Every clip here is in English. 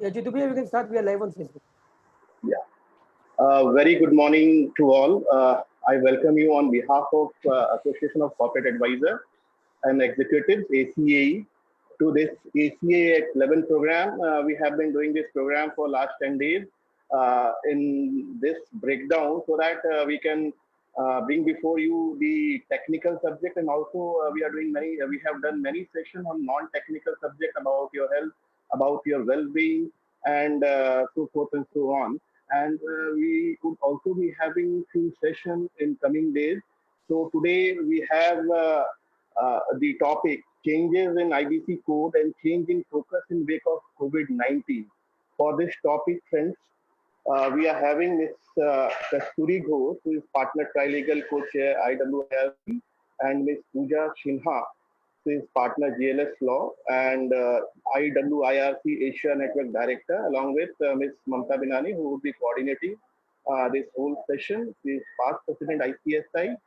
Yeah, Jitu bhaiya, we can start. We are live on Facebook. Yeah. Very good morning to all. I welcome you on behalf of Association of Corporate Advisors and Executives, ACAE, to this ACA at 11 program. We have been doing this program for last 10 days in this breakdown so that we can bring before you the technical subject, and also we have done many sessions on non-technical subject about your health, about your well-being, and so forth and so on. And we could also be having few sessions in coming days. So today we have the topic changes in IBC code and change in focus in wake of COVID-19. For this topic, friends, we are having Ms. Kasturi Ghosh, who is partner trilegal co-chair IWIRC, and Ms. Pooja Sinha, who is partner GLS Law and IWIRC Asia Network Director, along with Ms. Mamta Binani, who will be coordinating this whole session. She is past president ICSI.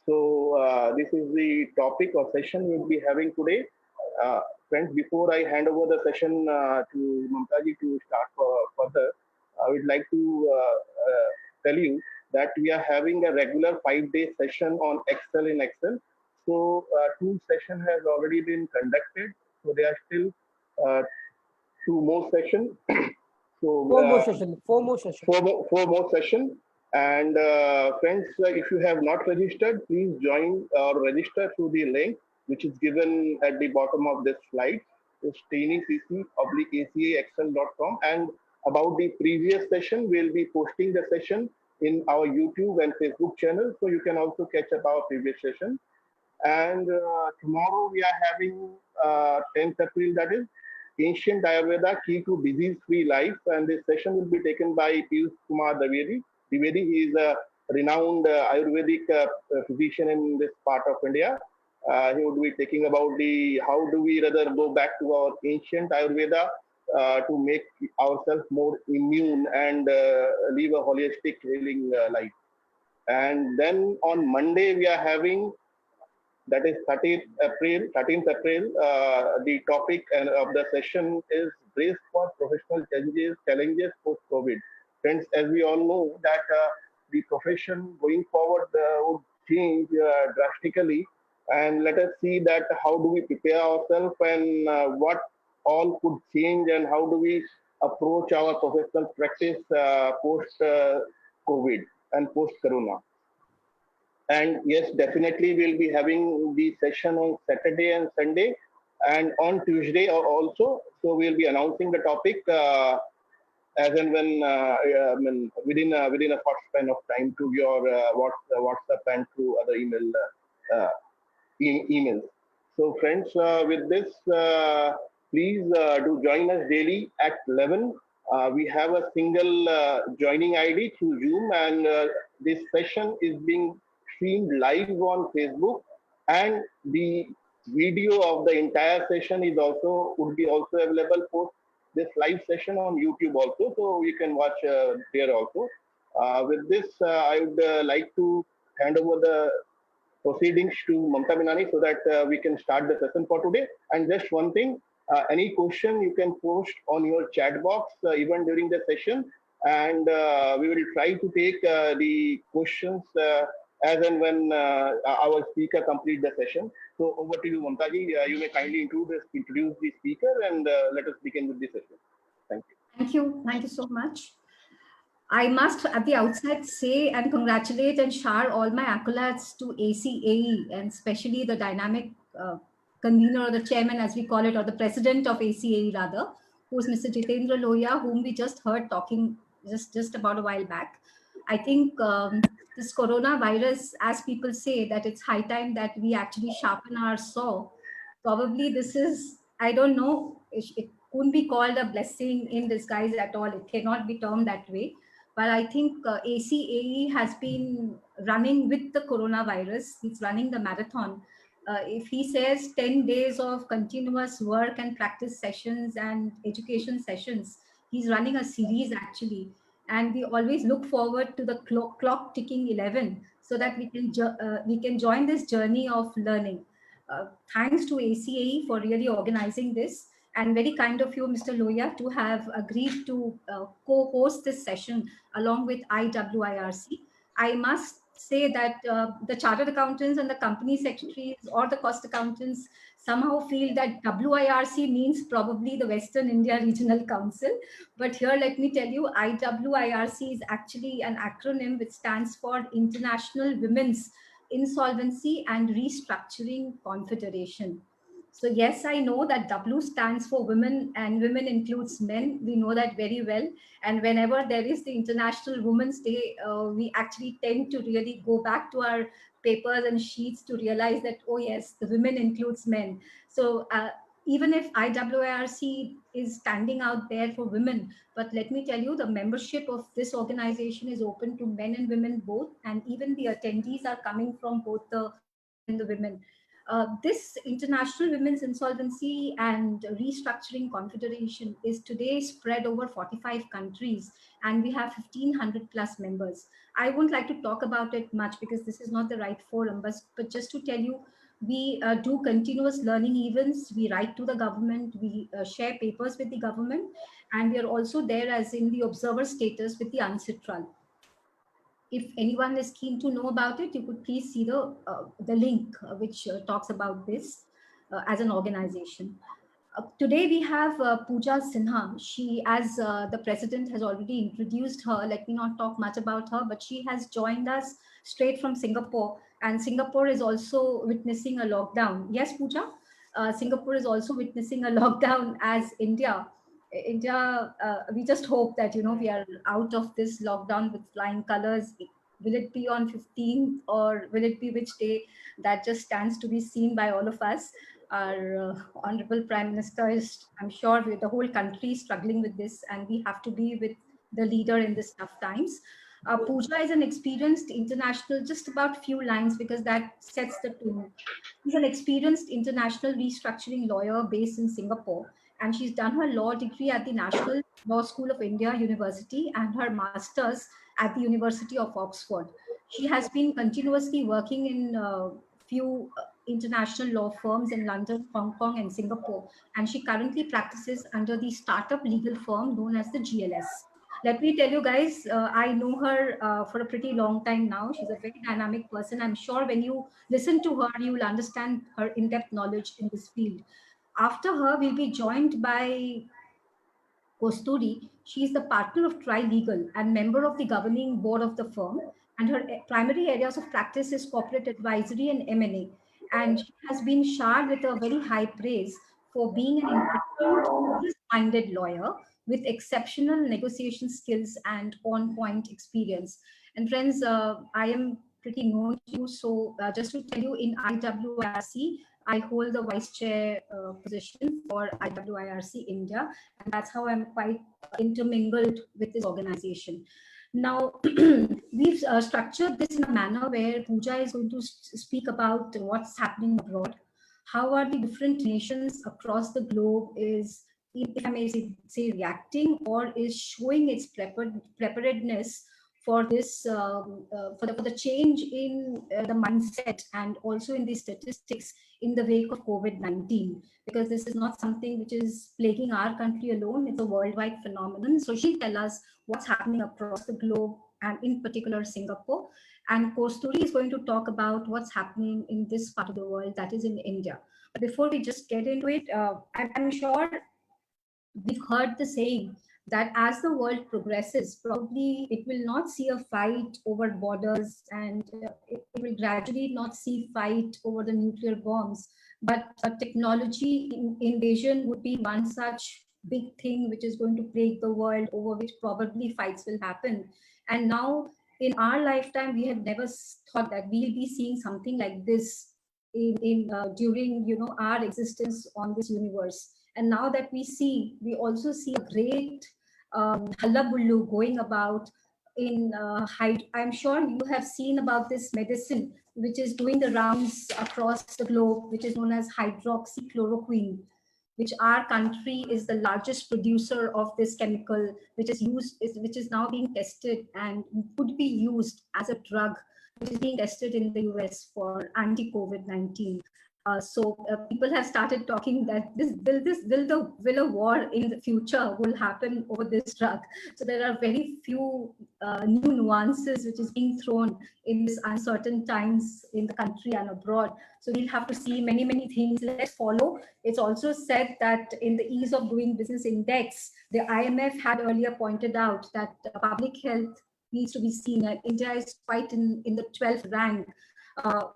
So this is the topic or session we will be having today. Friends, before I hand over the session to Mamtaji to start further, I would like to tell you that we are having a regular 5-day session on Excel in Excel. So 2 sessions has already been conducted. So there are still 2 more sessions. So 4 more sessions. 4 more sessions. 4 more sessions. And friends, if you have not registered, please join or register through the link which is given at the bottom of this slide. It's traineecc.acaexcel.com. And about the previous session, we'll be posting the session in our YouTube and Facebook channel, so you can also catch up our previous session. And tomorrow we are having 10th April, that is Ancient Ayurveda Key to Disease-Free Life, and this session will be taken by Piyush Kumar Dwivedi. Dwivedi, he is a renowned Ayurvedic physician in this part of India. He would be taking about how do we rather go back to our ancient Ayurveda to make ourselves more immune and live a holistic healing life. And then on Monday we are having, that is 13th April. The topic of the session is Brace for Professional Challenges Post-COVID. Friends, as we all know that the profession going forward would change drastically, and let us see that how do we prepare ourselves and what all could change and how do we approach our professional practice post-COVID and post-Corona. And yes, definitely we'll be having the session on Saturday and Sunday, and on Tuesday also. So we'll be announcing the topic as and when within a short span of time to your WhatsApp and to other emails. So friends, with this, please do join us daily at 11. We have a single joining ID through Zoom, and this session is being streamed live on Facebook, and the video of the entire session would be also available post this live session on YouTube also, so you can watch there also. With this, I would like to hand over the proceedings to Mamta Binani so that we can start the session for today. And just one thing, any question you can post on your chat box even during the session, and we will try to take the questions as and when our speaker complete the session. So over to you, Mamtaji. You may kindly introduce the speaker, and let us begin with the session. Thank you. Thank you so much. I must at the outset say and congratulate and shower all my accolades to ACAE, and especially the dynamic convener, or the chairman as we call it, or the president of ACAE rather, who is Mr. Jitendra Lohia, whom we just heard talking just about a while back. I think this coronavirus, as people say, that it's high time that we actually sharpen our saw. Probably this is, I don't know, it couldn't be called a blessing in disguise at all. It cannot be termed that way. But I think ACAE has been running with the coronavirus. It's running the marathon. If he says 10 days of continuous work and practice sessions and education sessions, he's running a series actually. And we always look forward to the clock ticking 11 so that we can join this journey of learning. Thanks to ACAE for really organizing this. and very kind of you, Mr. Loya, to have agreed to co-host this session along with IWIRC. I must say that the chartered accountants and the company secretaries or the cost accountants somehow feel that WIRC means probably the Western India Regional Council. But here, let me tell you, IWIRC is actually an acronym which stands for International Women's Insolvency and Restructuring Confederation. So yes, I know that W stands for women, and women includes men. We know that very well. And whenever there is the International Women's Day, we actually tend to really go back to our papers and sheets to realize that, oh yes, the women includes men. So even if IWIRC is standing out there for women, but let me tell you, the membership of this organization is open to men and women both, and even the attendees are coming from both the men and the women. This International Women's Insolvency and Restructuring Confederation is today spread over 45 countries, and we have 1,500 plus members. I wouldn't like to talk about it much because this is not the right forum, but just to tell you, we do continuous learning events, we write to the government, we share papers with the government, and we are also there as in the observer status with the UNCITRAL. If anyone is keen to know about it, you could please see the link which talks about this as an organization. Today we have Pooja Sinha. She, as the president has already introduced her, let me not talk much about her, but she has joined us straight from Singapore, and Singapore is also witnessing a lockdown. Yes, Pooja? Singapore is also witnessing a lockdown as India. India, we just hope that, we are out of this lockdown with flying colors. Will it be on 15th or will it be which day? That just stands to be seen by all of us. Our honorable prime minister is, I'm sure, with the whole country struggling with this, and we have to be with the leader in these tough times. Pooja is an experienced international, just about few lines because that sets the tone. She's an experienced international restructuring lawyer based in Singapore, and she's done her law degree at the National Law School of India University and her master's at the University of Oxford. She has been continuously working in few international law firms in London, Hong Kong, and Singapore, and she currently practices under the startup legal firm known as the GLS. Let me tell you guys, I know her for a pretty long time now. She's a very dynamic person. I'm sure when you listen to her, you will understand her in-depth knowledge in this field. After her, we'll be joined by Kosturi. She is the partner of Tri Legal and member of the governing board of the firm. And her primary areas of practice is corporate advisory and M&A. And she has been showered with a very high praise for being an intelligent, business-minded lawyer with exceptional negotiation skills and on-point experience. And friends, I am pretty known to you. So just to tell you, in IWIRC, I hold the vice chair position for IWIRC India, and that's how I'm quite intermingled with this organization. Now, we've structured this in a manner where Pooja is going to speak about what's happening abroad, how are the different nations across the globe is, if I may say reacting or is showing its preparedness for this, for the change in the mindset and also in the statistics in the wake of COVID-19, because this is not something which is plaguing our country alone, it's a worldwide phenomenon. So she'll tell us what's happening across the globe and in particular Singapore. And Kosturi is going to talk about what's happening in this part of the world, that is in India. But before we just get into it, I'm sure we've heard the saying that as the world progresses, probably it will not see a fight over borders, and it will gradually not see fight over the nuclear bombs. But a technology invasion would be one such big thing which is going to plague the world, over which probably fights will happen. And now, in our lifetime, we had never thought that we'll be seeing something like this in during our existence on this universe. And now that we also see a great hullabaloo going about in I'm sure you have seen about this medicine which is doing the rounds across the globe, which is known as hydroxychloroquine, which our country is the largest producer of this chemical, which is which is now being tested and could be used as a drug, which is being tested in the US for anti-COVID-19. People have started talking that will a war in the future will happen over this drug. So there are very few new nuances which is being thrown in this uncertain times in the country and abroad. So we'll have to see many things. Let's follow. It's also said that in the ease of doing business index, the IMF had earlier pointed out that public health needs to be seen. India is quite in the 12th rank.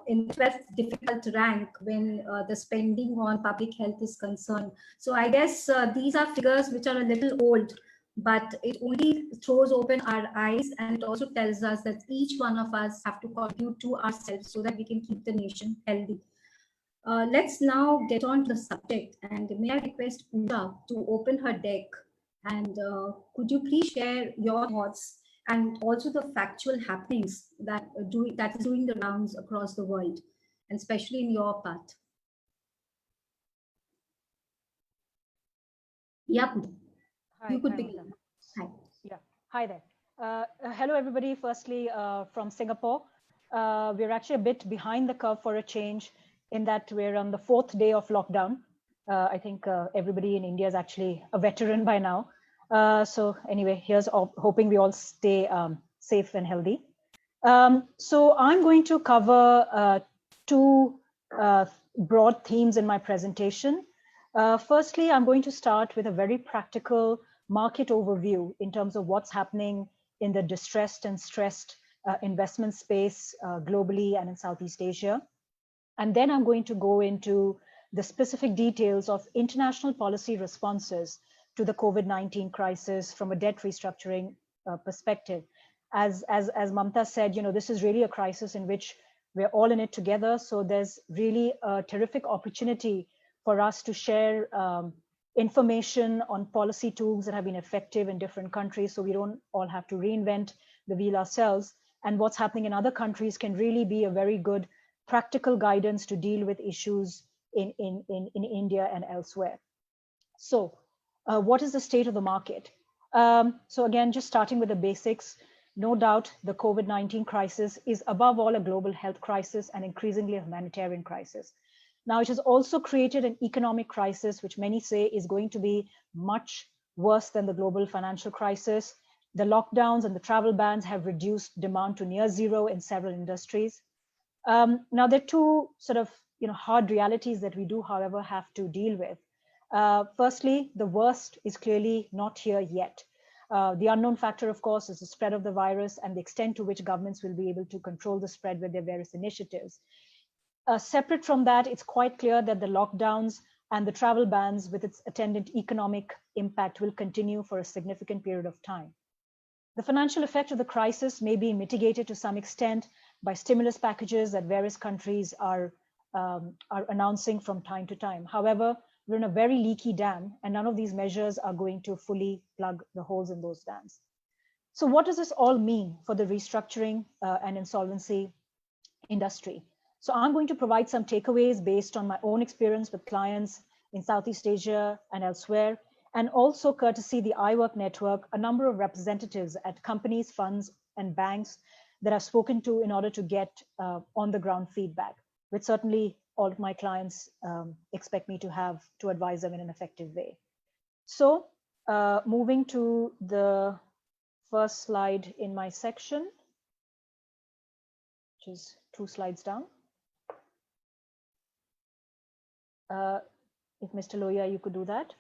In 12th difficult rank when the spending on public health is concerned. So I guess these are figures which are a little old, but it only throws open our eyes, and it also tells us that each one of us have to contribute to ourselves so that we can keep the nation healthy. Let's now get on to the subject, and may I request Pooja to open her deck, and could you please share your thoughts and also the factual happenings that is doing the rounds across the world, and especially in your part. Yeah, Hi, you could hi, begin. Hi. Yeah, hi there. Hello, everybody. Firstly, from Singapore. We're actually a bit behind the curve for a change in that we're on the 4th day of lockdown. I think everybody in India is actually a veteran by now. So anyway, here's hoping we all stay safe and healthy. So I'm going to cover two broad themes in my presentation. Firstly, I'm going to start with a very practical market overview in terms of what's happening in the distressed and stressed investment space globally and in Southeast Asia. And then I'm going to go into the specific details of international policy responses to the COVID-19 crisis from a debt restructuring perspective. As Mamta said, this is really a crisis in which we're all in it together. So there's really a terrific opportunity for us to share information on policy tools that have been effective in different countries, so we don't all have to reinvent the wheel ourselves. And what's happening in other countries can really be a very good practical guidance to deal with issues in India and elsewhere. So what is the state of the market? So again, just starting with the basics, no doubt the COVID-19 crisis is above all a global health crisis and increasingly a humanitarian crisis. Now, it has also created an economic crisis, which many say is going to be much worse than the global financial crisis. The lockdowns and the travel bans have reduced demand to near zero in several industries. Now, there are two sort of hard realities that we do, however, have to deal with. Firstly, the worst is clearly not here yet. The unknown factor, of course, is the spread of the virus and the extent to which governments will be able to control the spread with their various initiatives. Separate from that, it's quite clear that the lockdowns and the travel bans with its attendant economic impact will continue for a significant period of time. The financial effect of the crisis may be mitigated to some extent by stimulus packages that various countries are announcing from time to time. However, we're in a very leaky dam, and none of these measures are going to fully plug the holes in those dams. So what does this all mean for the restructuring and insolvency industry? So I'm going to provide some takeaways based on my own experience with clients in Southeast Asia and elsewhere, and also courtesy the iWork network, a number of representatives at companies, funds, and banks that I've spoken to in order to get on the ground feedback, which certainly all of my clients expect me to have to advise them in an effective way. So moving to the first slide in my section, which is 2 slides down. If Mr. Loya, you could do that.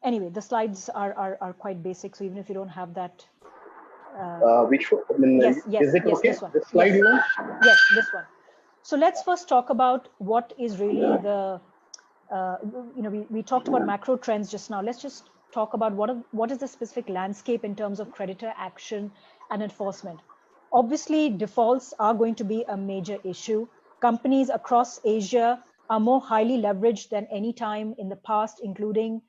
Anyway, the slides are quite basic, so even if you don't have that. Which one? I mean, yes, is it okay? This one. The slide you want? Yes, this one. So let's first talk about what is really the, we talked about macro trends just now. Let's just talk about what is the specific landscape in terms of creditor action and enforcement. Obviously, defaults are going to be a major issue. Companies across Asia are more highly leveraged than any time in the past, including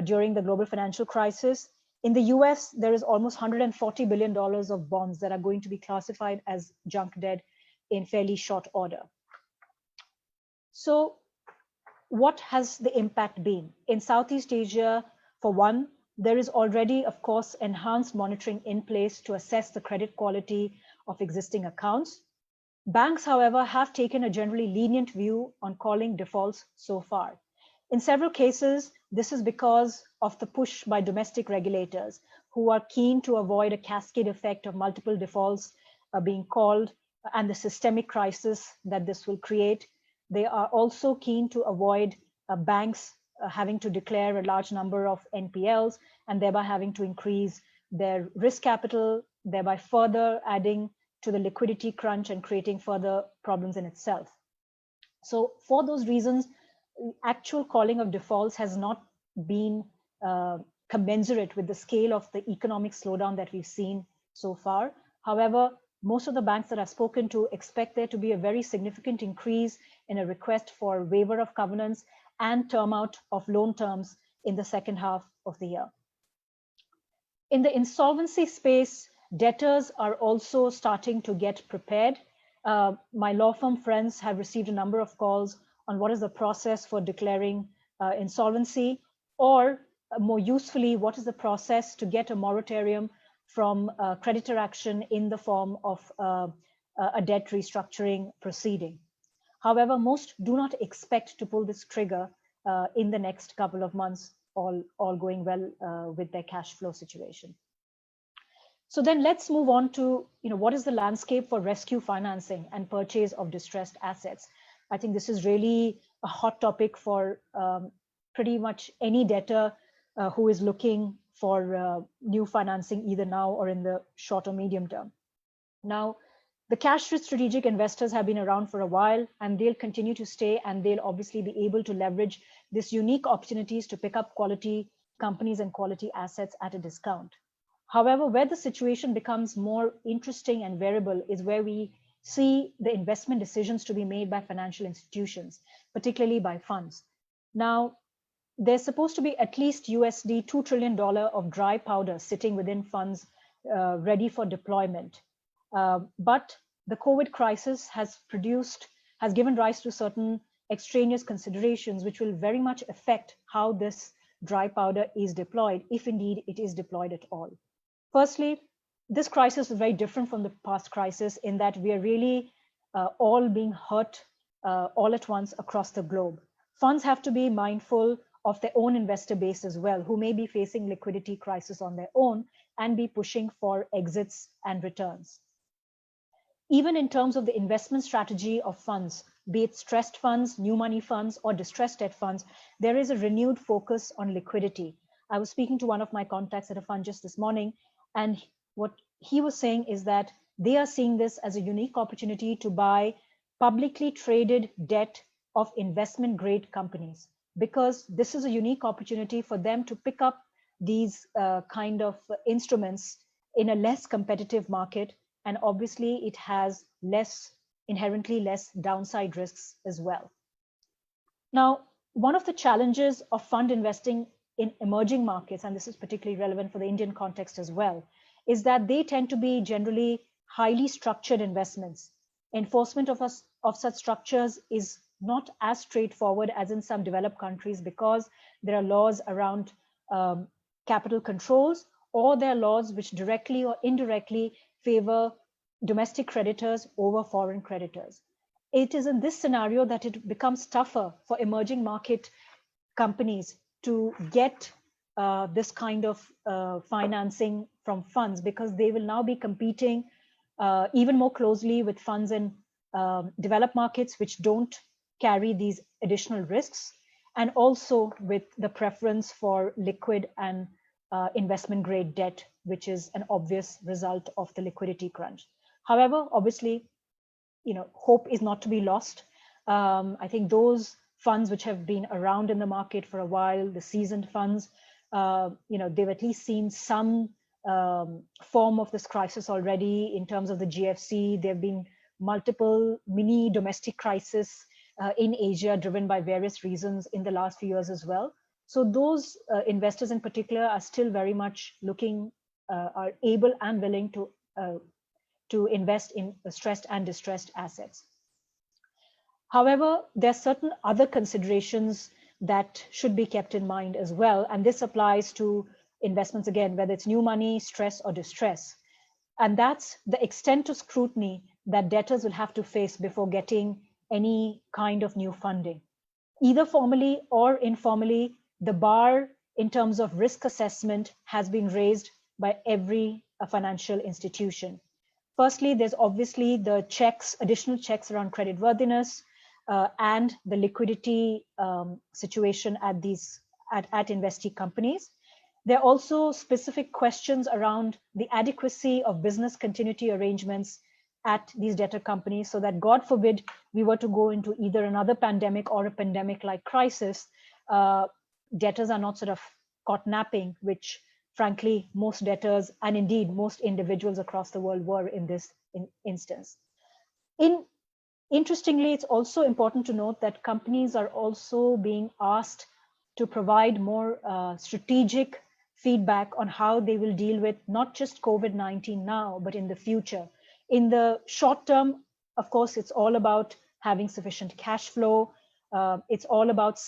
during the global financial crisis. In the US, there is almost $140 billion of bonds that are going to be classified as junk debt in fairly short order. So what has the impact been? In Southeast Asia, for one, there is already, of course, enhanced monitoring in place to assess the credit quality of existing accounts. Banks, however, have taken a generally lenient view on calling defaults so far. In several cases, this is because of the push by domestic regulators who are keen to avoid a cascade effect of multiple defaults being called and the systemic crisis that this will create. They are also keen to avoid banks having to declare a large number of NPLs and thereby having to increase their risk capital, thereby further adding to the liquidity crunch and creating further problems in itself. So for those reasons, actual calling of defaults has not been commensurate with the scale of the economic slowdown that we've seen so far. However, most of the banks that I've spoken to expect there to be a very significant increase in a request for waiver of covenants and term out of loan terms in the second half of the year. In the insolvency space, debtors are also starting to get prepared. My law firm friends have received a number of calls on what is the process for declaring insolvency, or more usefully, what is the process to get a moratorium from creditor action in the form of a debt restructuring proceeding. However, most do not expect to pull this trigger in the next couple of months, all going well with their cash flow situation. So then let's move on to, what is the landscape for rescue financing and purchase of distressed assets? I think this is really a hot topic for pretty much any debtor who is looking for new financing either now or in the short or medium term. Now, the cash-rich strategic investors have been around for a while, and they'll continue to stay, and they'll obviously be able to leverage this unique opportunities to pick up quality companies and quality assets at a discount. However, where the situation becomes more interesting and variable is where we see the investment decisions to be made by financial institutions, particularly by funds. Now, there's supposed to be at least USD $2 trillion of dry powder sitting within funds ready for deployment. But the COVID crisis has given rise to certain extraneous considerations, which will very much affect how this dry powder is deployed, if indeed it is deployed at all. Firstly, this crisis is very different from the past crisis in that we are really all being hurt all at once across the globe. Funds have to be mindful of their own investor base as well, who may be facing liquidity crisis on their own and be pushing for exits and returns. Even in terms of the investment strategy of funds, be it stressed funds, new money funds, or distressed debt funds, there is a renewed focus on liquidity. I was speaking to one of my contacts at a fund just this morning, and what he was saying is that they are seeing this as a unique opportunity to buy publicly traded debt of investment grade companies, because this is a unique opportunity for them to pick up these kind of instruments in a less competitive market. And obviously it has inherently less downside risks as well. Now, one of the challenges of fund investing in emerging markets, and this is particularly relevant for the Indian context as well, is that they tend to be generally highly structured investments. Enforcement of such structures is not as straightforward as in some developed countries, because there are laws around capital controls, or there are laws which directly or indirectly favor domestic creditors over foreign creditors. It is in this scenario that it becomes tougher for emerging market companies to get this kind of financing from funds, because they will now be competing even more closely with funds in developed markets, which don't carry these additional risks, and also with the preference for liquid and investment grade debt, which is an obvious result of the liquidity crunch. However, obviously, hope is not to be lost. I think those funds which have been around in the market for a while, the seasoned funds, they've at least seen some form of this crisis already. In terms of the GFC, there have been multiple mini domestic crises in Asia driven by various reasons in the last few years as well. So those investors in particular are still very much are able and willing to invest in stressed and distressed assets. However, there are certain other considerations that should be kept in mind as well. And this applies to investments, again, whether it's new money, stress, or distress. And that's the extent of scrutiny that debtors will have to face before getting any kind of new funding. Either formally or informally, the bar in terms of risk assessment has been raised by every financial institution. Firstly, there's obviously the checks, additional checks around creditworthiness and the liquidity situation at investee companies. There are also specific questions around the adequacy of business continuity arrangements at these debtor companies, so that God forbid we were to go into either another pandemic or a pandemic-like crisis, debtors are not sort of caught napping, which frankly most debtors and indeed most individuals across the world were in this instance. Interestingly, it's also important to note that companies are also being asked to provide more strategic feedback on how they will deal with not just COVID-19 now, but in the future. In the short term, of course, it's all about having sufficient cash flow. It's all about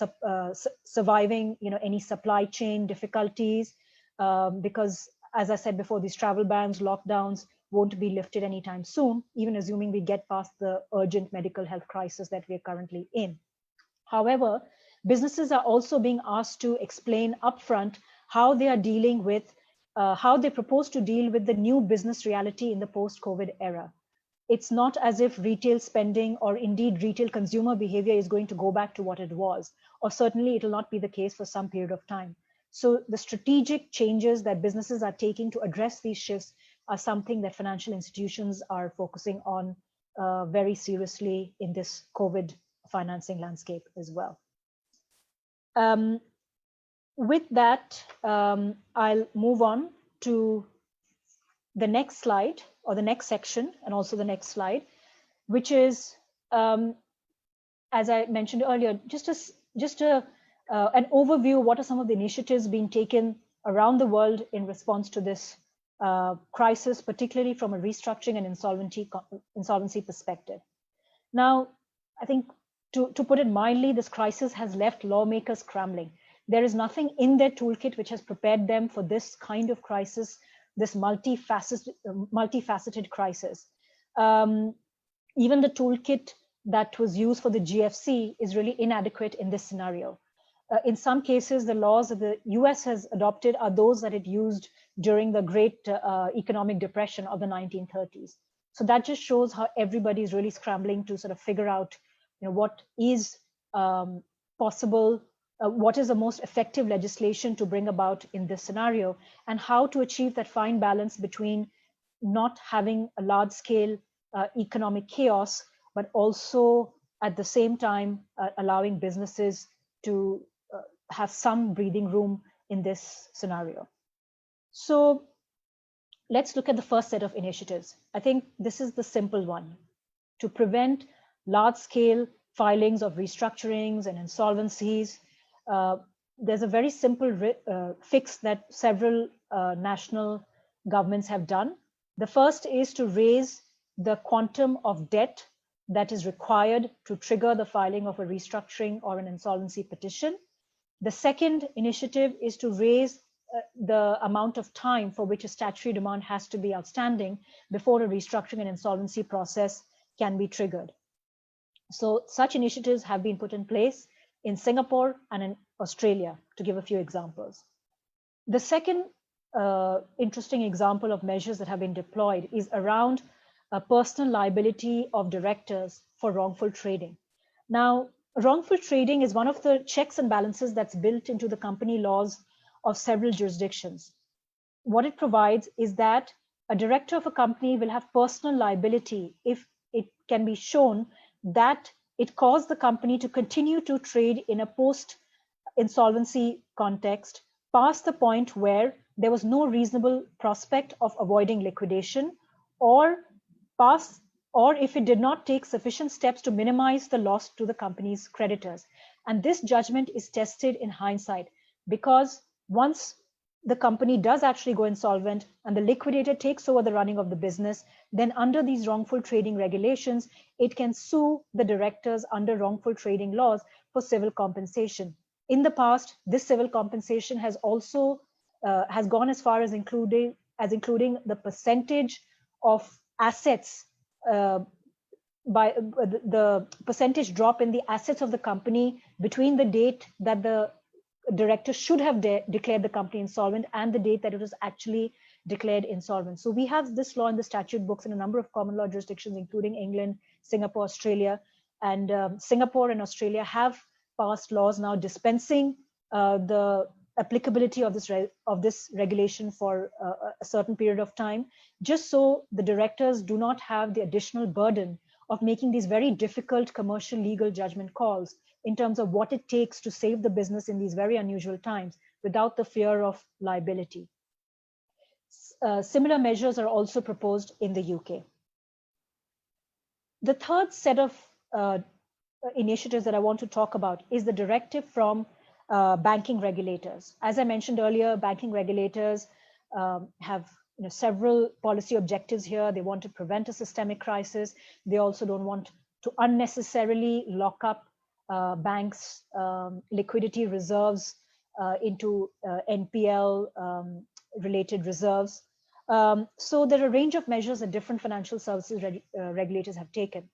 surviving, any supply chain difficulties, because, as I said before, these travel bans, lockdowns won't be lifted anytime soon, even assuming we get past the urgent medical health crisis that we are currently in. However, businesses are also being asked to explain upfront how they are dealing with how they propose to deal with the new business reality in the post-COVID era. It's not as if retail spending or indeed retail consumer behavior is going to go back to what it was, or certainly it will not be the case for some period of time. So the strategic changes that businesses are taking to address these shifts are something that financial institutions are focusing on very seriously in this COVID financing landscape as well. With that, I'll move on to the next slide, or the next section, and also the next slide, which is, as I mentioned earlier, just an overview of what are some of the initiatives being taken around the world in response to this crisis, particularly from a restructuring and insolvency perspective. Now, I think to put it mildly, this crisis has left lawmakers scrambling. There is nothing in their toolkit which has prepared them for this kind of crisis, this multifaceted crisis. Even the toolkit that was used for the GFC is really inadequate in this scenario. In some cases, the laws that the US has adopted are those that it used during the Great Economic Depression of the 1930s. So that just shows how everybody is really scrambling to sort of figure out, what is possible, what is the most effective legislation to bring about in this scenario, and how to achieve that fine balance between not having a large-scale economic chaos, but also at the same time allowing businesses to have some breathing room in this scenario. So let's look at the first set of initiatives. I think this is the simple one: to prevent large-scale filings of restructurings and insolvencies. There's a very simple fix that several national governments have done. The first is to raise the quantum of debt that is required to trigger the filing of a restructuring or an insolvency petition. The second initiative is to raise the amount of time for which a statutory demand has to be outstanding before a restructuring and insolvency process can be triggered. So such initiatives have been put in place in Singapore and in Australia, to give a few examples. The second interesting example of measures that have been deployed is around personal liability of directors for wrongful trading. Now, wrongful trading is one of the checks and balances that's built into the company laws of several jurisdictions. What it provides is that a director of a company will have personal liability if it can be shown that it caused the company to continue to trade in a post-insolvency context past the point where there was no reasonable prospect of avoiding liquidation, or if it did not take sufficient steps to minimize the loss to the company's creditors. And this judgment is tested in hindsight, because once the company does actually go insolvent and the liquidator takes over the running of the business, then under these wrongful trading regulations, it can sue the directors under wrongful trading laws for civil compensation. In the past, this civil compensation has also has gone as far as including the percentage of assets by the percentage drop in the assets of the company between the date that the director should have declared the company insolvent and the date that it was actually declared insolvent. So we have this law in the statute books in a number of common law jurisdictions, including England, Singapore, Australia, and Singapore and Australia have passed laws now dispensing the applicability of this regulation for a certain period of time, just so the directors do not have the additional burden of making these very difficult commercial legal judgment calls in terms of what it takes to save the business in these very unusual times without the fear of liability. Similar measures are also proposed in the UK. The third set of initiatives that I want to talk about is the directive from banking regulators. As I mentioned earlier, banking regulators have several policy objectives here. They want to prevent a systemic crisis. They also don't want to unnecessarily lock up banks' liquidity reserves into NPL related reserves. So there are a range of measures that different financial services regulators have taken.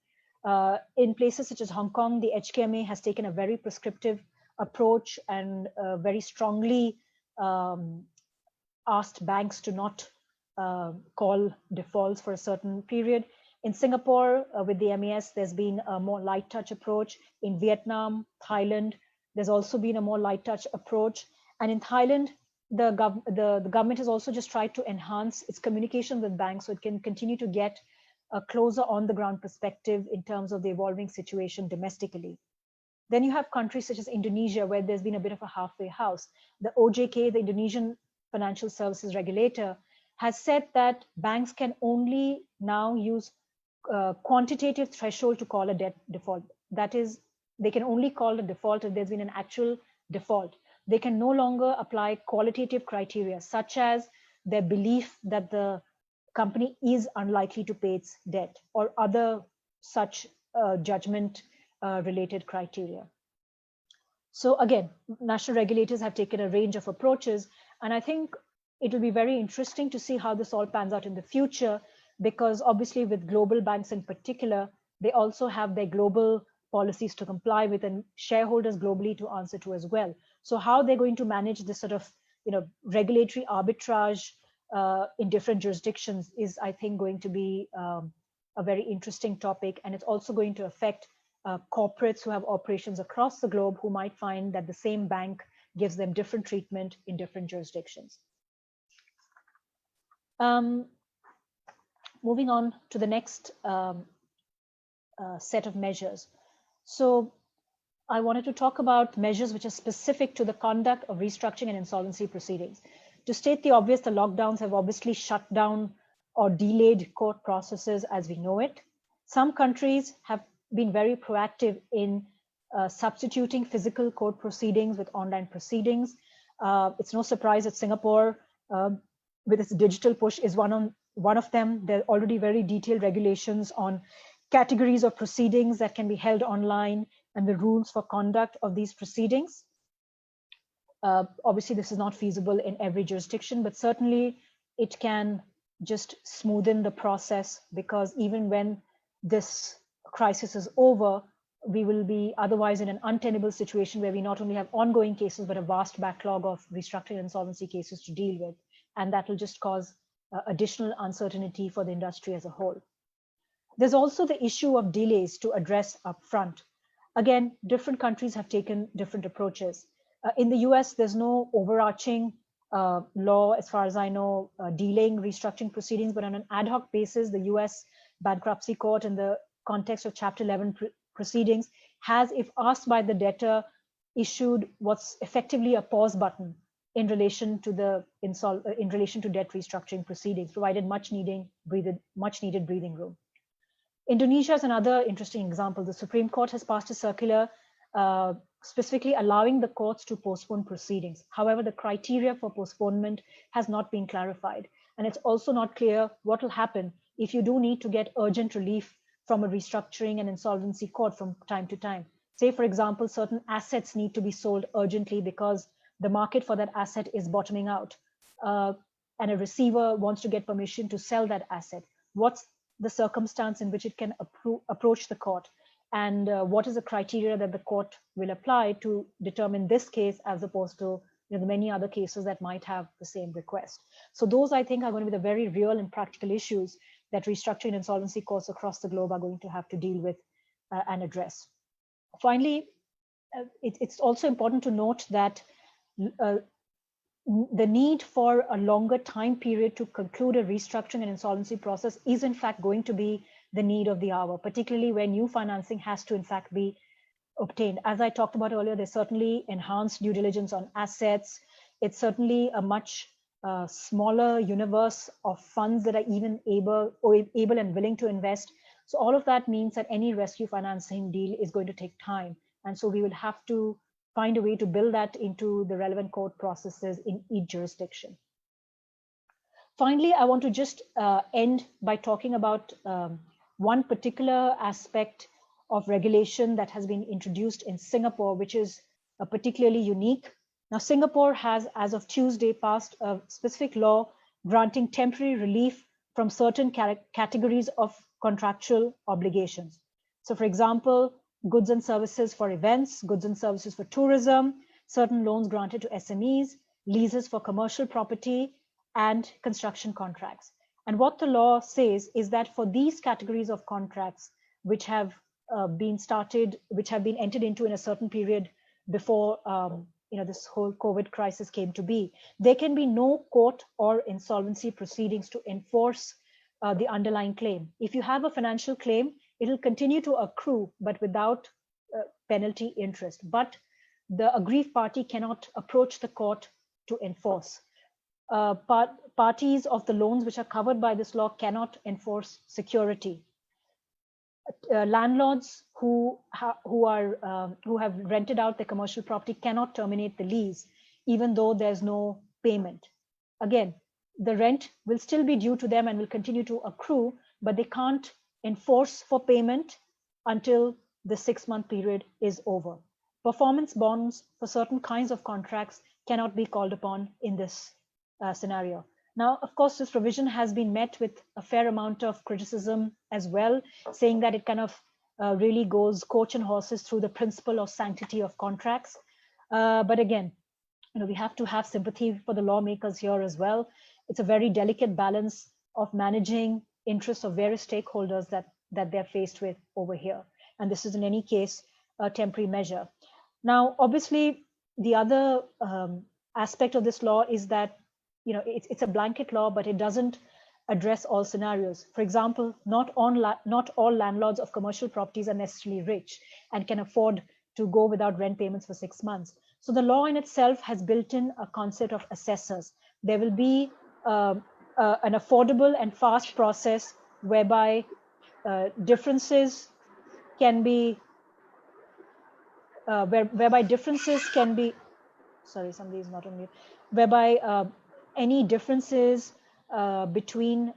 In places such as Hong Kong, the HKMA has taken a very prescriptive approach and very strongly asked banks to not call defaults for a certain period. In Singapore, with the MAS, there's been a more light touch approach. In Vietnam, Thailand, there's also been a more light touch approach. And in Thailand, the government has also just tried to enhance its communication with banks so it can continue to get a closer on the ground perspective in terms of the evolving situation domestically. Then you have countries such as Indonesia, where there's been a bit of a halfway house. The OJK, the Indonesian Financial Services Regulator, has said that banks can only now use quantitative threshold to call a debt default. That is, they can only call a default if there's been an actual default. They can no longer apply qualitative criteria, such as their belief that the company is unlikely to pay its debt or other such judgment related criteria. So again, national regulators have taken a range of approaches, and I think it will be very interesting to see how this all pans out in the future, because obviously with global banks in particular, they also have their global policies to comply with and shareholders globally to answer to as well. So how they're going to manage this sort of regulatory arbitrage in different jurisdictions is, I think, going to be a very interesting topic, and it's also going to affect corporates who have operations across the globe who might find that the same bank gives them different treatment in different jurisdictions. Moving on to the next set of measures. So I wanted to talk about measures which are specific to the conduct of restructuring and insolvency proceedings. To state the obvious, the lockdowns have obviously shut down or delayed court processes as we know it. Some countries have been very proactive in substituting physical court proceedings with online proceedings. It's no surprise that Singapore, with its digital push, is one of them. There are already very detailed regulations on categories of proceedings that can be held online and the rules for conduct of these proceedings. Obviously, this is not feasible in every jurisdiction, but certainly it can just smoothen the process, because even when this crisis is over, we will be otherwise in an untenable situation where we not only have ongoing cases, but a vast backlog of restructuring and insolvency cases to deal with. And that will just cause additional uncertainty for the industry as a whole. There's also the issue of delays to address upfront. Again, different countries have taken different approaches. In the US, there's no overarching law, as far as I know, delaying restructuring proceedings, but on an ad hoc basis, the US Bankruptcy Court, in the context of Chapter 11 proceedings, has, if asked by the debtor, issued what's effectively a pause button in relation to debt restructuring proceedings, provided much needed breathing room. Indonesia is another interesting example. The Supreme Court has passed a circular specifically allowing the courts to postpone proceedings. However, the criteria for postponement has not been clarified. And it's also not clear what will happen if you do need to get urgent relief from a restructuring and insolvency court from time to time. Say, for example, certain assets need to be sold urgently because the market for that asset is bottoming out, and a receiver wants to get permission to sell that asset. What's the circumstance in which it can approach the court, and what is the criteria that the court will apply to determine this case as opposed to the many other cases that might have the same request. So those, I think, are going to be the very real and practical issues that restructuring insolvency courts across the globe are going to have to deal with and address. Finally, it's also important to note that the need for a longer time period to conclude a restructuring and insolvency process is in fact going to be the need of the hour, particularly where new financing has to in fact be obtained. As I talked about earlier, there's certainly enhanced due diligence on assets. It's certainly a much smaller universe of funds that are even able and willing to invest. So all of that means that any rescue financing deal is going to take time. And so we will have to find a way to build that into the relevant court processes in each jurisdiction. Finally, I want to just end by talking about one particular aspect of regulation that has been introduced in Singapore, which is particularly unique. Now, Singapore has, as of Tuesday, passed a specific law granting temporary relief from certain categories of contractual obligations. So, for example, goods and services for events, goods and services for tourism, certain loans granted to SMEs, leases for commercial property, and construction contracts. And what the law says is that for these categories of contracts, which have been entered into in a certain period before this whole COVID crisis came to be, there can be no court or insolvency proceedings to enforce the underlying claim. If you have a financial claim, it will continue to accrue, but without penalty interest. But the aggrieved party cannot approach the court to enforce. Parties of the loans which are covered by this law cannot enforce security. Landlords who have rented out their commercial property cannot terminate the lease, even though there's no payment. Again, the rent will still be due to them and will continue to accrue, but they can't enforce for payment until the 6-month period is over. Performance bonds for certain kinds of contracts cannot be called upon in this scenario. Now, of course, this provision has been met with a fair amount of criticism as well, saying that it kind of really goes coach and horses through the principle of sanctity of contracts. But again, we have to have sympathy for the lawmakers here as well. It's a very delicate balance of managing interests of various stakeholders that they're faced with over here. And this is in any case a temporary measure. Now, obviously, the other aspect of this law is that it's a blanket law, but it doesn't address all scenarios. For example, not all landlords of commercial properties are necessarily rich and can afford to go without rent payments for 6 months. So the law in itself has built in a concept of assessors. There will be an affordable and fast process whereby differences can be sorry, somebody is not on mute, whereby any differences between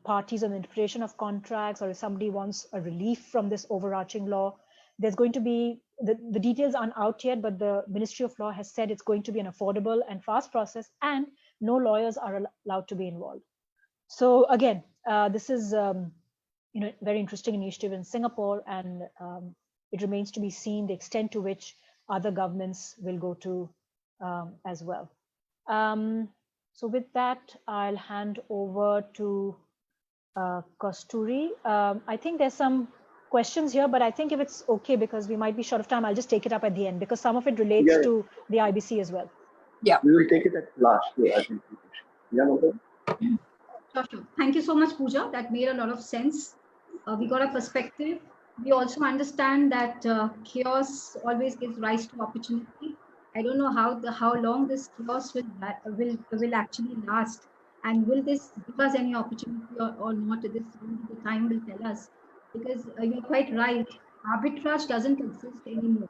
parties on the interpretation of contracts, or if somebody wants a relief from this overarching law, there's going to be, the details aren't out yet, but the Ministry of Law has said it's going to be an affordable and fast process, and no lawyers are allowed to be involved. So again, this is very interesting initiative in Singapore, and it remains to be seen the extent to which other governments will go to as well. So with that, I'll hand over to Kasturi. I think there's some questions here, but I think if it's okay, because we might be short of time, I'll just take it up at the end, because some of it relates to the IBC as well. Yeah, we will take it at last. I think. Yeah, no problem. Sure. Thank you so much, Pooja. That made a lot of sense. We got a perspective. We also understand that chaos always gives rise to opportunity. I don't know how long this chaos will actually last, and will this give us any opportunity or not? This the time will tell us, because you're quite right. Arbitrage doesn't exist anymore.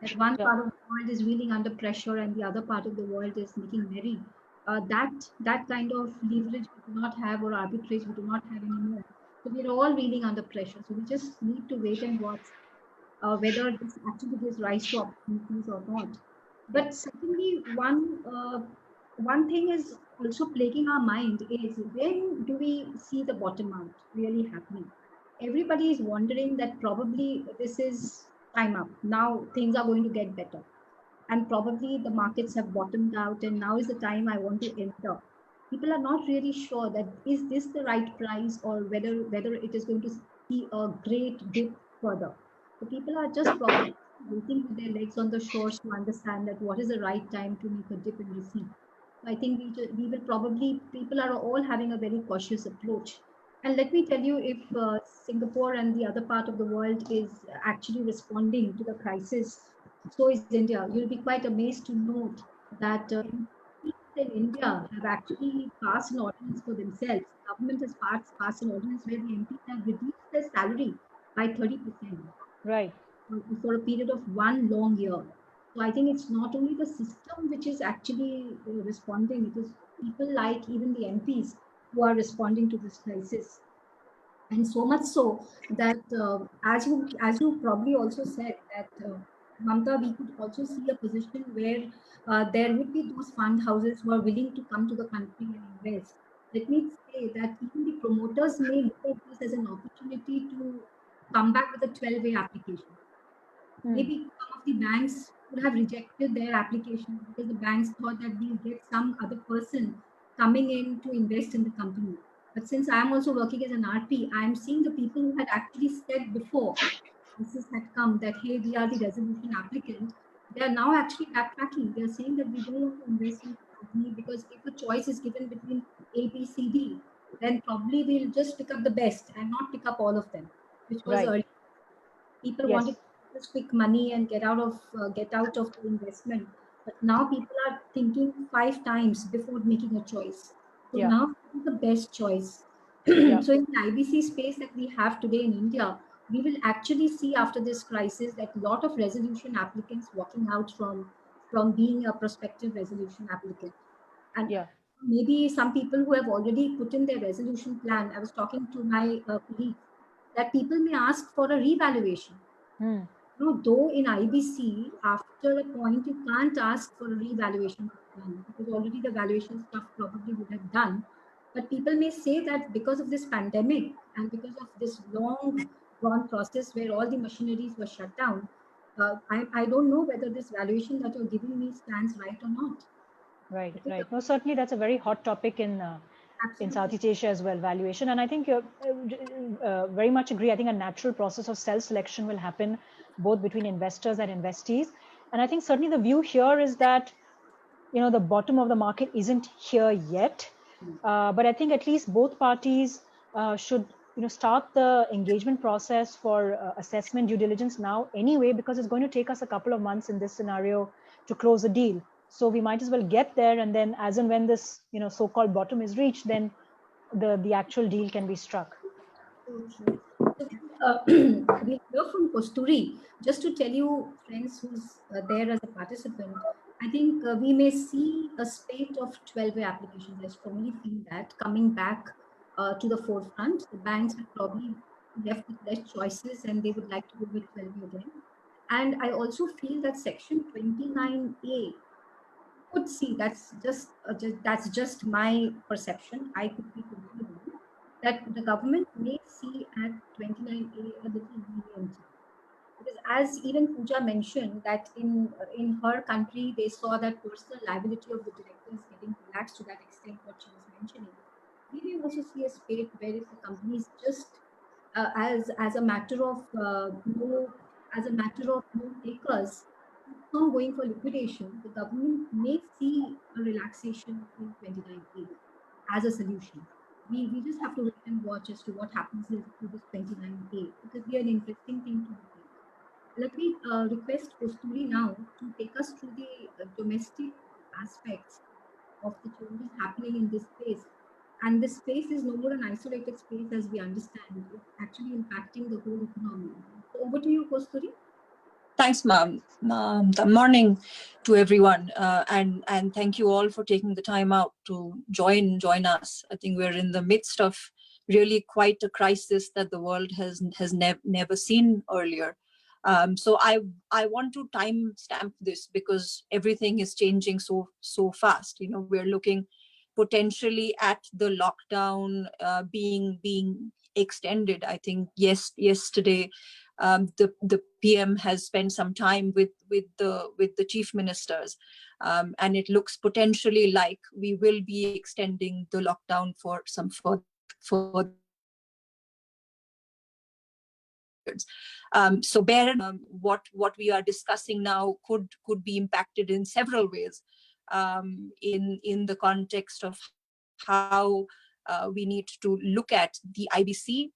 That one part of the world is reeling under pressure, and the other part of the world is making merry. That kind of leverage we do not have, or arbitrage we do not have anymore. So we're all reeling under pressure. So we just need to wait and watch whether this actually gives rise to opportunities or not. But secondly, one thing is also plaguing our mind is, when do we see the bottom out really happening? Everybody is wondering that probably this is time up. Now things are going to get better. And probably the markets have bottomed out and now is the time I want to enter. People are not really sure that is this the right price, or whether it is going to see a great dip further. So people are just probably waiting with their legs on the shores to understand that what is the right time to make a dip in receipt. So I think we will probably, people are all having a very cautious approach. And let me tell you, if Singapore and the other part of the world is actually responding to the crisis, so is India. You'll be quite amazed to note that people in India have actually passed an ordinance for themselves. The government has passed an ordinance where the MPs have reduced their salary by 30% Right. for a period of one long year. So I think it's not only the system which is actually responding, it is people like even the MPs who are responding to this crisis. And so much so that as you probably also said that Mamta, we could also see a position where there would be those fund houses who are willing to come to the country and invest. Let me say that even the promoters may look at this as an opportunity to come back with a 12-way application. Maybe some of the banks would have rejected their application because the banks thought that we'll get some other person coming in to invest in the company. But since I'm also working as an RP, I'm seeing the people who had actually said before crisis had come that, hey, we are the resolution applicant. They are now actually backtracking. They are saying that we don't want to invest in the company because if a choice is given between A, B, C, D, then probably we'll just pick up the best and not pick up all of them, which was Right. earlier. People Yes. wanted just quick money and get out of the investment, but now people are thinking 5 times before making a choice. So Yeah. now the best choice. Yeah. So in the IBC space that we have today in India, we will actually see after this crisis that a lot of resolution applicants walking out from being a prospective resolution applicant. And Yeah. maybe some people who have already put in their resolution plan, I was talking to my colleagues, that people may ask for a revaluation. Hmm. No, though in IBC, after a point, you can't ask for a revaluation plan because already the valuation stuff probably would have done. But people may say that because of this pandemic and because of this long drawn process where all the machineries were shut down, I don't know whether this valuation that you're giving me stands right or not. Right. I think Right. No, certainly that's a very hot topic in absolutely. Southeast Asia as well, valuation. And I think you're very much agree. I think a natural process of self-selection will happen both between investors and investees. And I think certainly the view here is that, the bottom of the market isn't here yet. But I think at least both parties should, start the engagement process for assessment due diligence now anyway, because it's going to take us a couple of months in this scenario to close a deal. So we might as well get there, and then as and when this, so-called bottom is reached, then the actual deal can be struck. So true. So, we'll hear from Kosturi. Just to tell you, friends who's there as a participant, I think we may see a spate of 12-way applications. I strongly feel that coming back to the forefront. The banks have probably left with less choices and they would like to go with 12-way again. And I also feel that Section 29A could see, that's just my perception. I could be totally wrong, that the government may see at 29A a little lenient. Because as even Pooja mentioned, that in her country, they saw that personal liability of the directors getting relaxed to that extent, what she was mentioning. We may also see a spate where if the companies just as a matter of no takers, keeps on going for liquidation, the government may see a relaxation in 29A as a solution. We just have to wait and watch as to what happens to this 29A. It will be an interesting thing to look at. Let me request Kosturi now to take us through the domestic aspects of the changes happening in this space. And this space is no more an isolated space as we understand. It's actually impacting the whole economy. So over to you, Kosturi. Thanks, ma'am. Good morning to everyone, and thank you all for taking the time out to join us. I think we're in the midst of really quite a crisis that the world has never seen earlier. So I want to time stamp this because everything is changing so fast. We're looking potentially at the lockdown being extended. I think yesterday the PM has spent some time with the chief ministers, and it looks potentially like we will be extending the lockdown for some further. So bear in mind, what we are discussing now could be impacted in several ways, in the context of how we need to look at the IBC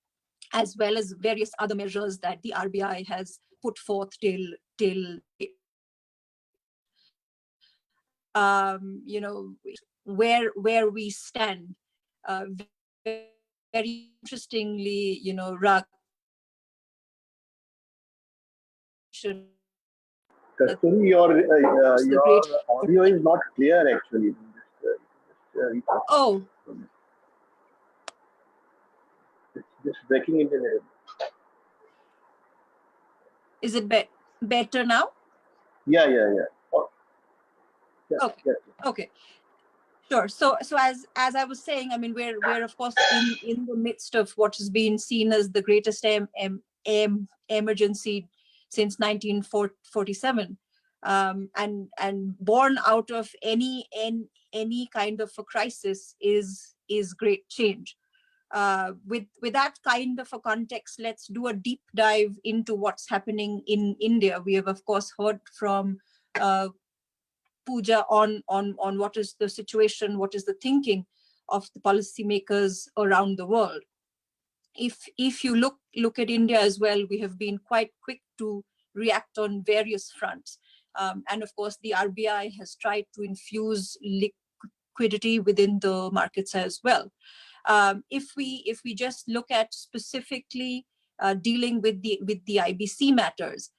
as well as various other measures that the RBI has put forth till where we stand. Very interestingly, Rag Kasturi, your audio is not clear actually. Oh, It's just breaking into the. is it better now? Yeah. Oh, yeah, Okay. yeah. Okay. Sure. So as I was saying, I mean, we're of course in the midst of what has been seen as the greatest emergency since 1947, and born out of any kind of a crisis is great change. With that kind of a context, let's do a deep dive into what's happening in India. We have of course heard from Pooja on what is the situation, what is the thinking of the policymakers around the world. If you look at India as well, we have been quite quick to react on various fronts, and of course the RBI has tried to infuse liquidity within the markets as well. If we just look at specifically dealing with the IBC matters,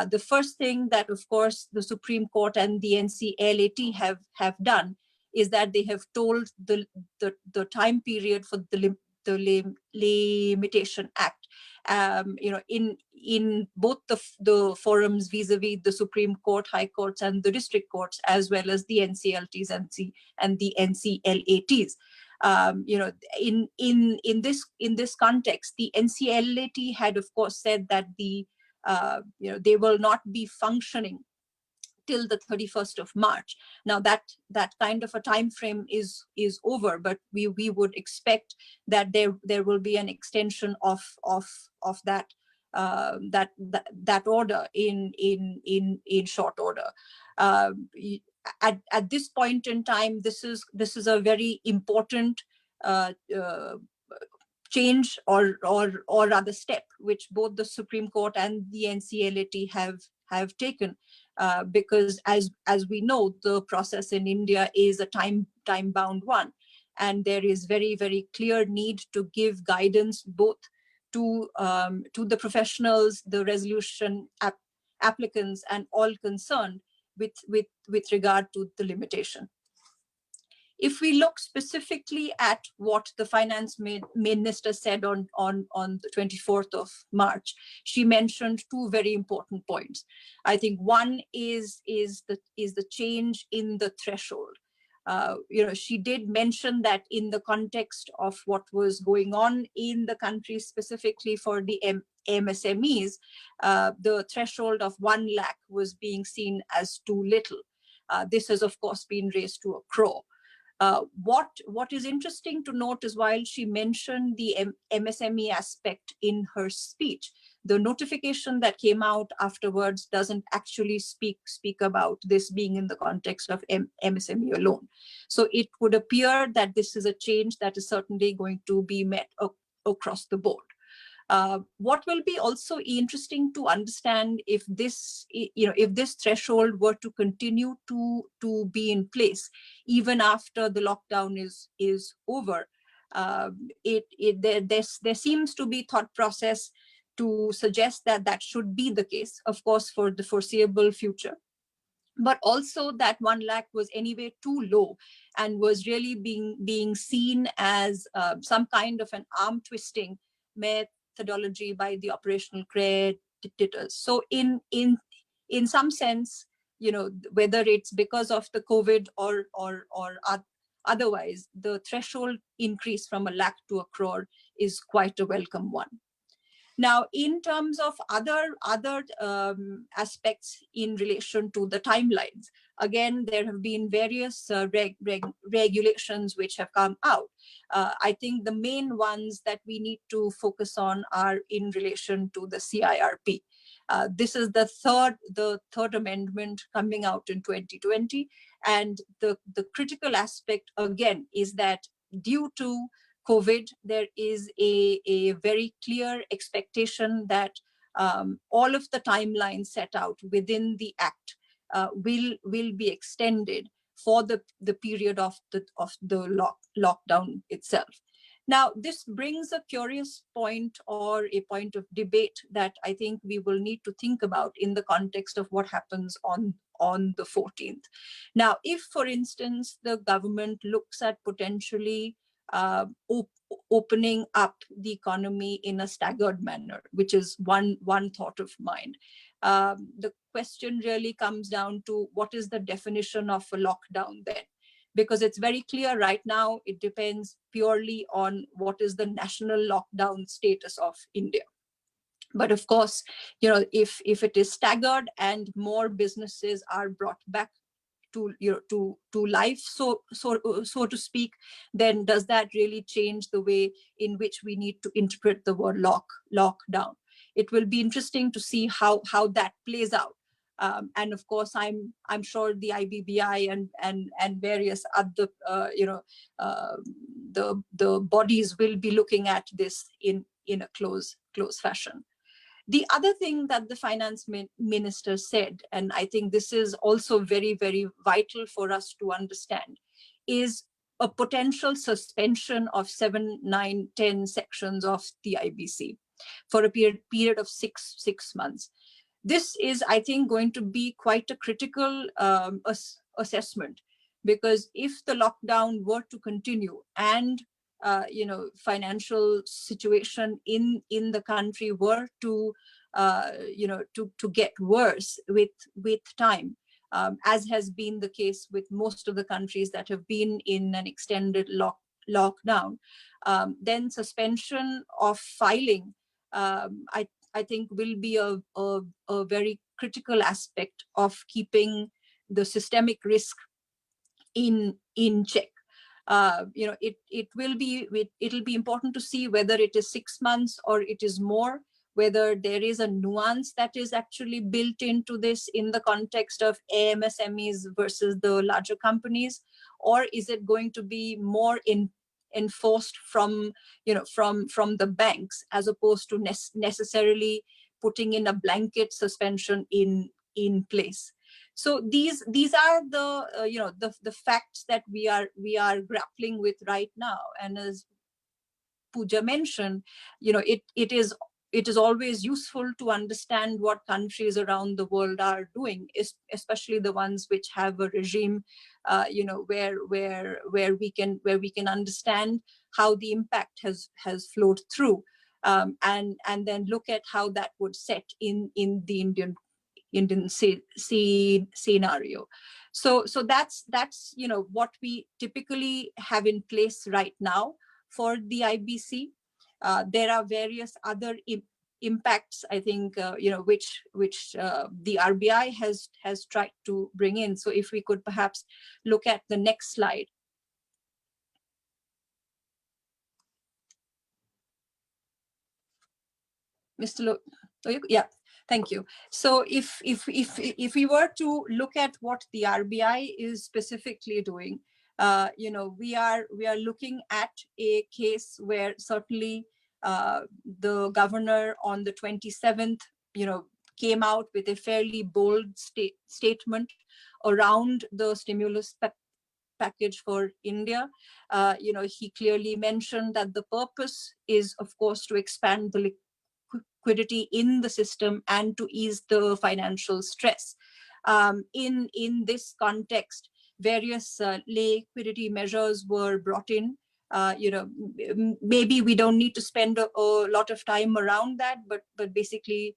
the first thing that, of course, the Supreme Court and the NCLAT have done is that they have told the time period for the Limitation Act. In both the forums vis-a-vis the Supreme Court, High Courts, and the district courts, as well as the NCLTs and the NCLATs. In this context, the NCLAT had, of course, said that they will not be functioning till the 31st of March. Now that kind of a time frame is over, but we would expect that there will be an extension of that order in short order. At this point in time, this is a very important change or rather step which both the Supreme Court and the NCLAT have taken, because as we know, the process in India is a time bound one, and there is very, very clear need to give guidance both to the professionals, the resolution applicants, and all concerned with regard to the limitation. If we look specifically at what the finance minister said on the 24th of March, she mentioned two very important points. I think one is the change in the threshold. She did mention that in the context of what was going on in the country, specifically for the MSMEs, the threshold of 1 lakh was being seen as too little. This has, of course, been raised to a crore. What is interesting to note is, while she mentioned the MSME aspect in her speech, the notification that came out afterwards doesn't actually speak about this being in the context of MSME alone. So it would appear that this is a change that is certainly going to be met across the board. What will be also interesting to understand, if this threshold were to continue to be in place even after the lockdown is over, there seems to be thought process to suggest that should be the case, of course, for the foreseeable future, but also that 1 lakh was anyway too low and was really being seen as some kind of an arm twisting methodology by the operational creditors. So in some sense, whether it's because of the COVID or otherwise, the threshold increase from 1 lakh to 1 crore is quite a welcome one. Now, in terms of other aspects in relation to the timelines, again, there have been various regulations which have come out. I think the main ones that we need to focus on are in relation to the CIRP. This is the third amendment coming out in 2020, and the critical aspect again is that due to COVID, there is a very clear expectation that all of the timelines set out within the Act will be extended for the period of the lockdown itself. Now, this brings a curious point or a point of debate that I think we will need to think about in the context of what happens on the 14th. Now, if, for instance, the government looks at potentially opening up the economy in a staggered manner, which is one thought of mine. The question really comes down to what is the definition of a lockdown then? Because it's very clear right now, it depends purely on what is the national lockdown status of India. But of course, if it is staggered and more businesses are brought back to life, so to speak, then does that really change the way in which we need to interpret the word lockdown? It will be interesting to see how that plays out. And of course, I'm sure the IBBI and various other the bodies will be looking at this in a close fashion. The other thing that the finance minister said, and I think this is also very, very vital for us to understand, is a potential suspension of 7, 9, 10 sections of the IBC for a period of six months. This is, I think, going to be quite a critical assessment, because if the lockdown were to continue and financial situation in the country were to get worse with time, as has been the case with most of the countries that have been in an extended lockdown, then suspension of filing, I think, will be a very critical aspect of keeping the systemic risk in check. It'll be important to see whether it is 6 months or it is more, whether there is a nuance that is actually built into this in the context of AMSMEs versus the larger companies, or is it going to be more enforced from the banks, as opposed to necessarily putting in a blanket suspension in place. So these are the facts that we are grappling with right now. And as Pooja mentioned, it is always useful to understand what countries around the world are doing, especially the ones which have a regime, where we can understand how the impact has flowed through, and then look at how that would set in the Indian scenario. So that's what we typically have in place right now for the IBC. There are various other impacts, I think, which the RBI has tried to bring in. So if we could perhaps look at the next slide. Mr. Yeah, thank you. So if we were to look at what the RBI is specifically doing, we are looking at a case where certainly the governor on the 27th, came out with a fairly bold statement around the stimulus package for India. He clearly mentioned that the purpose is, of course, to expand the liquidity in the system and to ease the financial stress. In this context, various liquidity measures were brought in. Maybe we don't need to spend a lot of time around that, but basically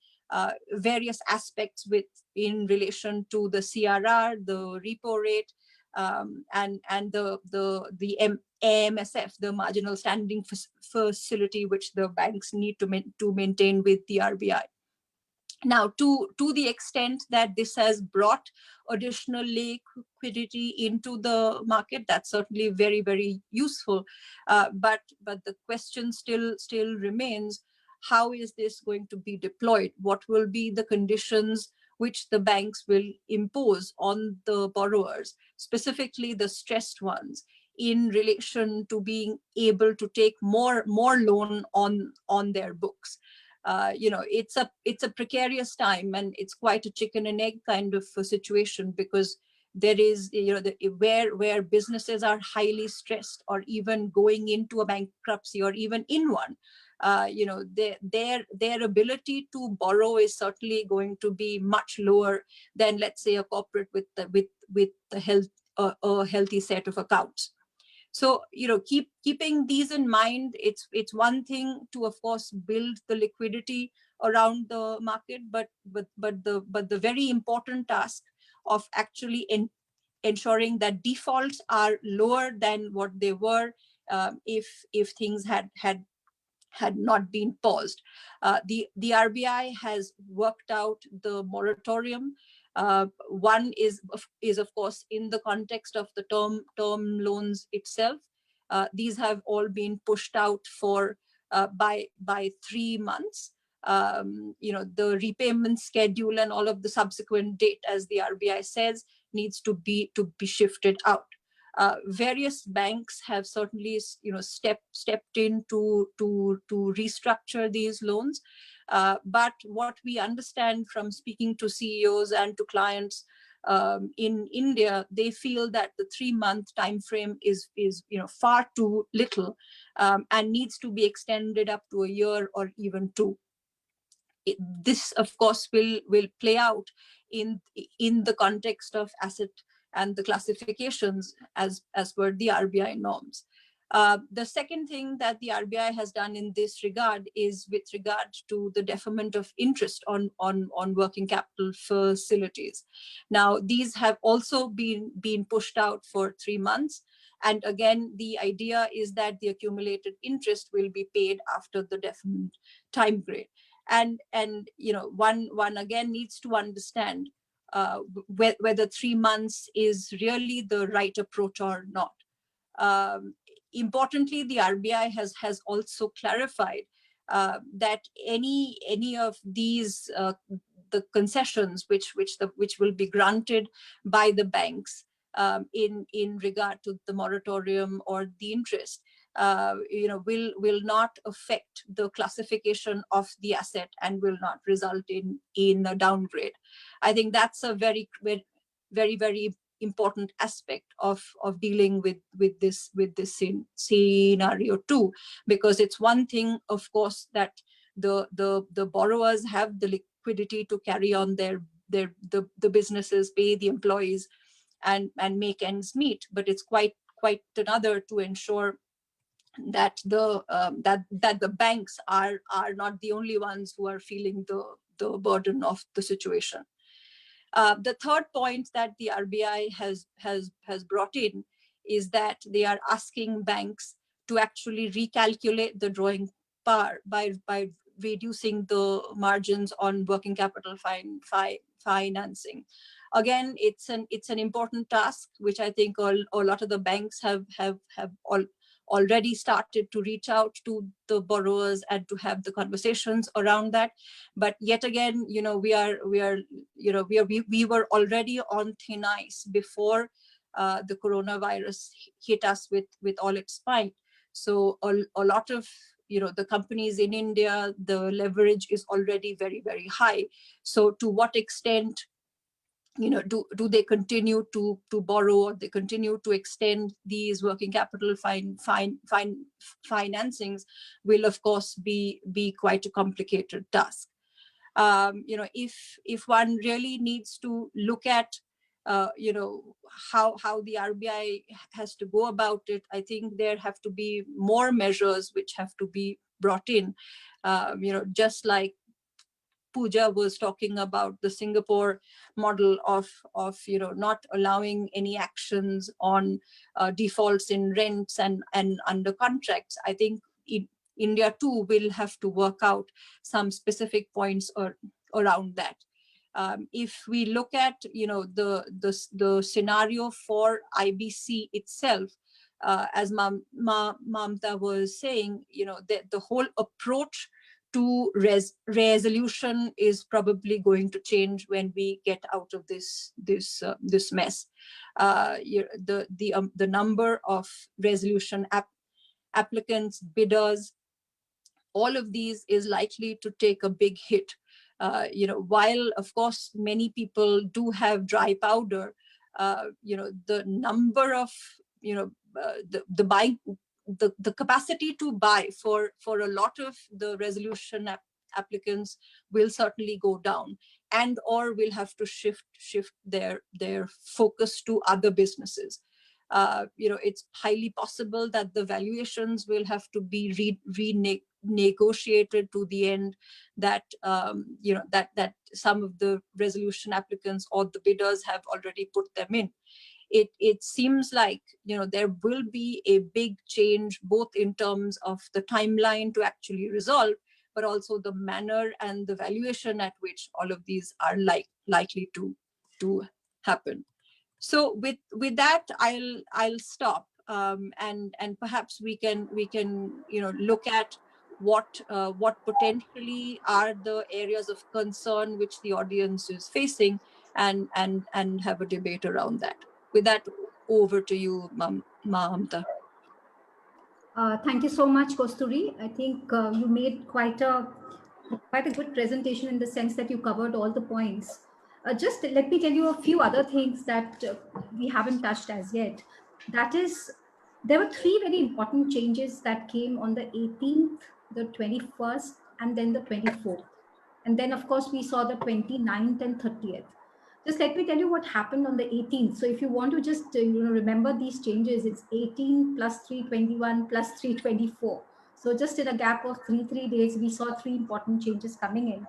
various aspects in relation to the CRR, the repo rate, and the AMSF, the marginal standing facility, which the banks need to maintain with the RBI. Now, to the extent that this has brought additional liquidity into the market, that's certainly very, very useful. But the question still remains: how is this going to be deployed? What will be the conditions which the banks will impose on the borrowers, specifically the stressed ones, in relation to being able to take more loan on their books? It's a precarious time, and it's quite a chicken and egg kind of a situation, because there is, where businesses are highly stressed, or even going into a bankruptcy, or even in one, their ability to borrow is certainly going to be much lower than, let's say, a corporate with a healthy set of accounts. So, keeping these in mind, it's one thing to, of course, build the liquidity around the market, but the very important task of actually ensuring that defaults are lower than what they were if things had not been paused. The RBI has worked out the moratorium. One is of course in the context of the term loans itself. These have all been pushed out for by 3 months. The repayment schedule and all of the subsequent date, as the RBI says, needs to be shifted out. Various banks have certainly, stepped in to restructure these loans. But what we understand from speaking to CEOs and to clients in India, they feel that the 3-month time frame is far too little, and needs to be extended up to a year or even 2. This, of course, will play out in the context of asset and the classifications as per the RBI norms. The second thing that the RBI has done in this regard is with regard to the deferment of interest on working capital facilities. Now, these have also been pushed out for 3 months. And again, the idea is that the accumulated interest will be paid after the deferment time grade. And one again needs to understand whether 3 months is really the right approach or not. Importantly, the RBI has also clarified that any of these the concessions which will be granted by the banks in regard to the moratorium or the interest will not affect the classification of the asset and will not result in a downgrade. I think that's a very, very, very, very important aspect of dealing with this scenario too, because it's one thing, of course, that the borrowers have the liquidity to carry on the businesses, pay the employees, and make ends meet, but it's quite another to ensure that the banks are not the only ones who are feeling the burden of the situation. The third point that the RBI has brought in is that they are asking banks to actually recalculate the drawing power by reducing the margins on working capital financing. Again, it's an important task, which I think a lot of the banks have already started to reach out to the borrowers and to have the conversations around that. But yet again, we were already on thin ice before the coronavirus hit us with all its might. So a lot of the companies in India, the leverage is already very, very high. So to what extent do they continue to borrow, or they continue to extend these working capital financings will of course be quite a complicated task. If one really needs to look at how the RBI has to go about it, I think there have to be more measures which have to be brought in, just like Pooja was talking about the Singapore model of not allowing any actions on defaults in rents and under contracts. I think India too will have to work out some specific points around that. If we look at the scenario for IBC itself, as Mamta was saying, the whole approach to resolution is probably going to change when we get out of this mess. The number of resolution applicants, bidders, all of these is likely to take a big hit. While of course many people do have dry powder, the number of the buying, the capacity to buy for a lot of the resolution applicants will certainly go down, and or will have to shift their focus to other businesses. It's highly possible that the valuations will have to be renegotiated to the end, that that some of the resolution applicants or the bidders have already put them in. It seems like there will be a big change, both in terms of the timeline to actually resolve, but also the manner and the valuation at which all of these are likely to happen. So with that, I'll stop, and perhaps we can look at what potentially are the areas of concern which the audience is facing, and have a debate around that. With that, over to you, Mamta. Thank you so much, Kosturi. I think you made quite a good presentation, in the sense that you covered all the points. Just let me tell you a few other things that we haven't touched as yet. That is, there were three very important changes that came on the 18th, the 21st, and then the 24th. And then, of course, we saw the 29th and 30th. Just let me tell you what happened on the 18th. So if you want to just remember these changes, it's 18 plus 321 plus 324. So just in a gap of three days, we saw three important changes coming in.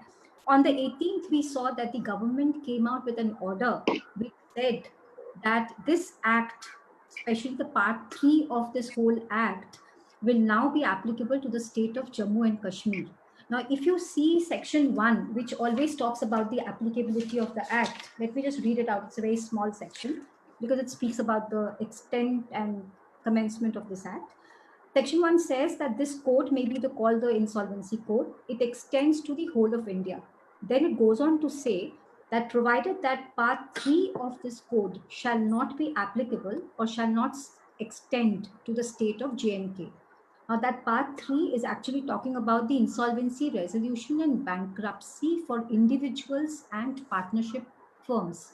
On the 18th, we saw that the government came out with an order which said that this act, especially the part 3 of this whole act, will now be applicable to the state of Jammu and Kashmir. Now, if you see section 1, which always talks about the applicability of the act, let me just read it out. It's a very small section because it speaks about the extent and commencement of this act. Section 1 says that this code may be called the insolvency code. It extends to the whole of India. Then it goes on to say that provided that part 3 of this code shall not be applicable or shall not extend to the state of J&K. Now, that part 3 is actually talking about the insolvency resolution and bankruptcy for individuals and partnership firms.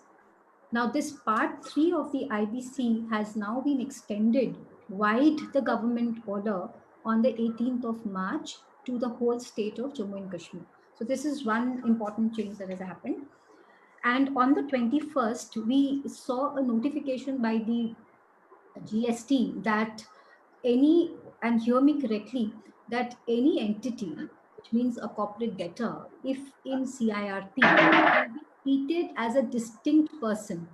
Now, this part 3 of the IBC has now been extended wide the government order on the 18th of March to the whole state of Jammu and Kashmir. So this is one important change that has happened. And on the 21st, we saw a notification by the GST that any, and hear me correctly, that any entity, which means a corporate debtor, if in CIRP, will be treated as a distinct person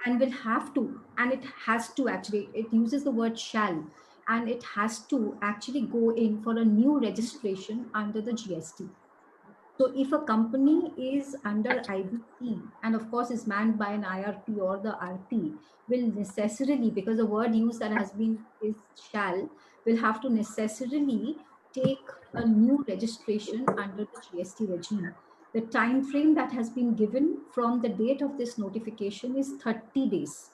and will have to, and it has to actually, it uses the word shall, and it has to actually go in for a new registration under the GST. So if a company is under IBC and of course is manned by an IRP or the RP, will necessarily, because the word used that has been is shall, will have to necessarily take a new registration under the GST regime. The time frame that has been given from the date of this notification is 30 days.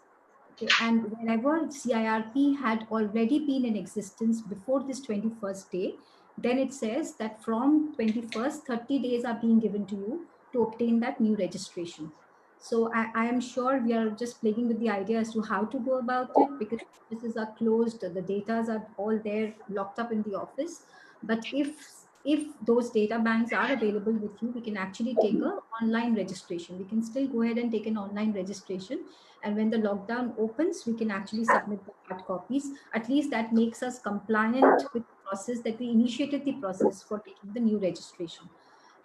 Okay. And whenever CIRP had already been in existence before this 21st day, then it says that from 21st, 30 days are being given to you to obtain that new registration. So I am sure we are just playing with the idea as to how to go about it, because offices are closed, the datas are all there locked up in the office. But if those data banks are available with you, we can actually take an online registration. We can still go ahead and take an online registration. And when the lockdown opens, we can actually submit the hard copies. At least that makes us compliant with the process that we initiated the process for taking the new registration.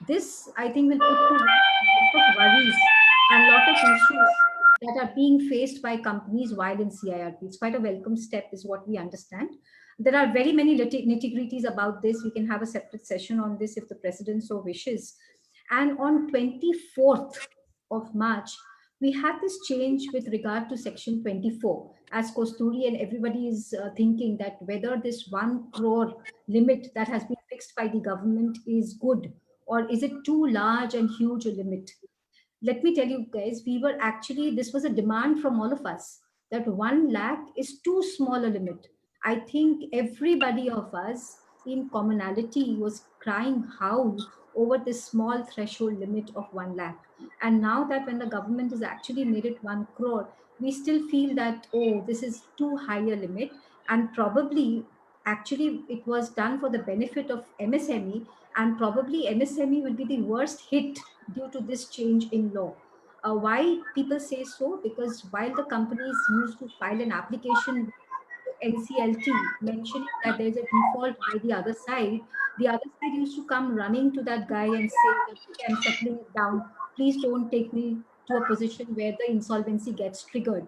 This, I think, will put to rest a lot of worries and a lot of issues that are being faced by companies while in CIRP. It's quite a welcome step, is what we understand. There are very many nitty-gritties about this. We can have a separate session on this if the president so wishes. And on 24th of March, we had this change with regard to section 24, as Kosturi and everybody is thinking that whether this 1 crore limit that has been fixed by the government is good, or is it too large and huge a limit. Let me tell you guys, we were actually, this was a demand from all of us, that 1 lakh is too small a limit. I think everybody of us in commonality was crying howl over this small threshold limit of 1 lakh. And now that when the government has actually made it 1 crore, we still feel that, oh, this is too high a limit. And probably, actually, it was done for the benefit of MSME, and probably MSME will be the worst hit due to this change in law. Why people say so? Because while the companies used to file an application NCLT mentioning that there's a default by the other side used to come running to that guy and say that, okay, I'm settling it down. Please don't take me to a position where the insolvency gets triggered.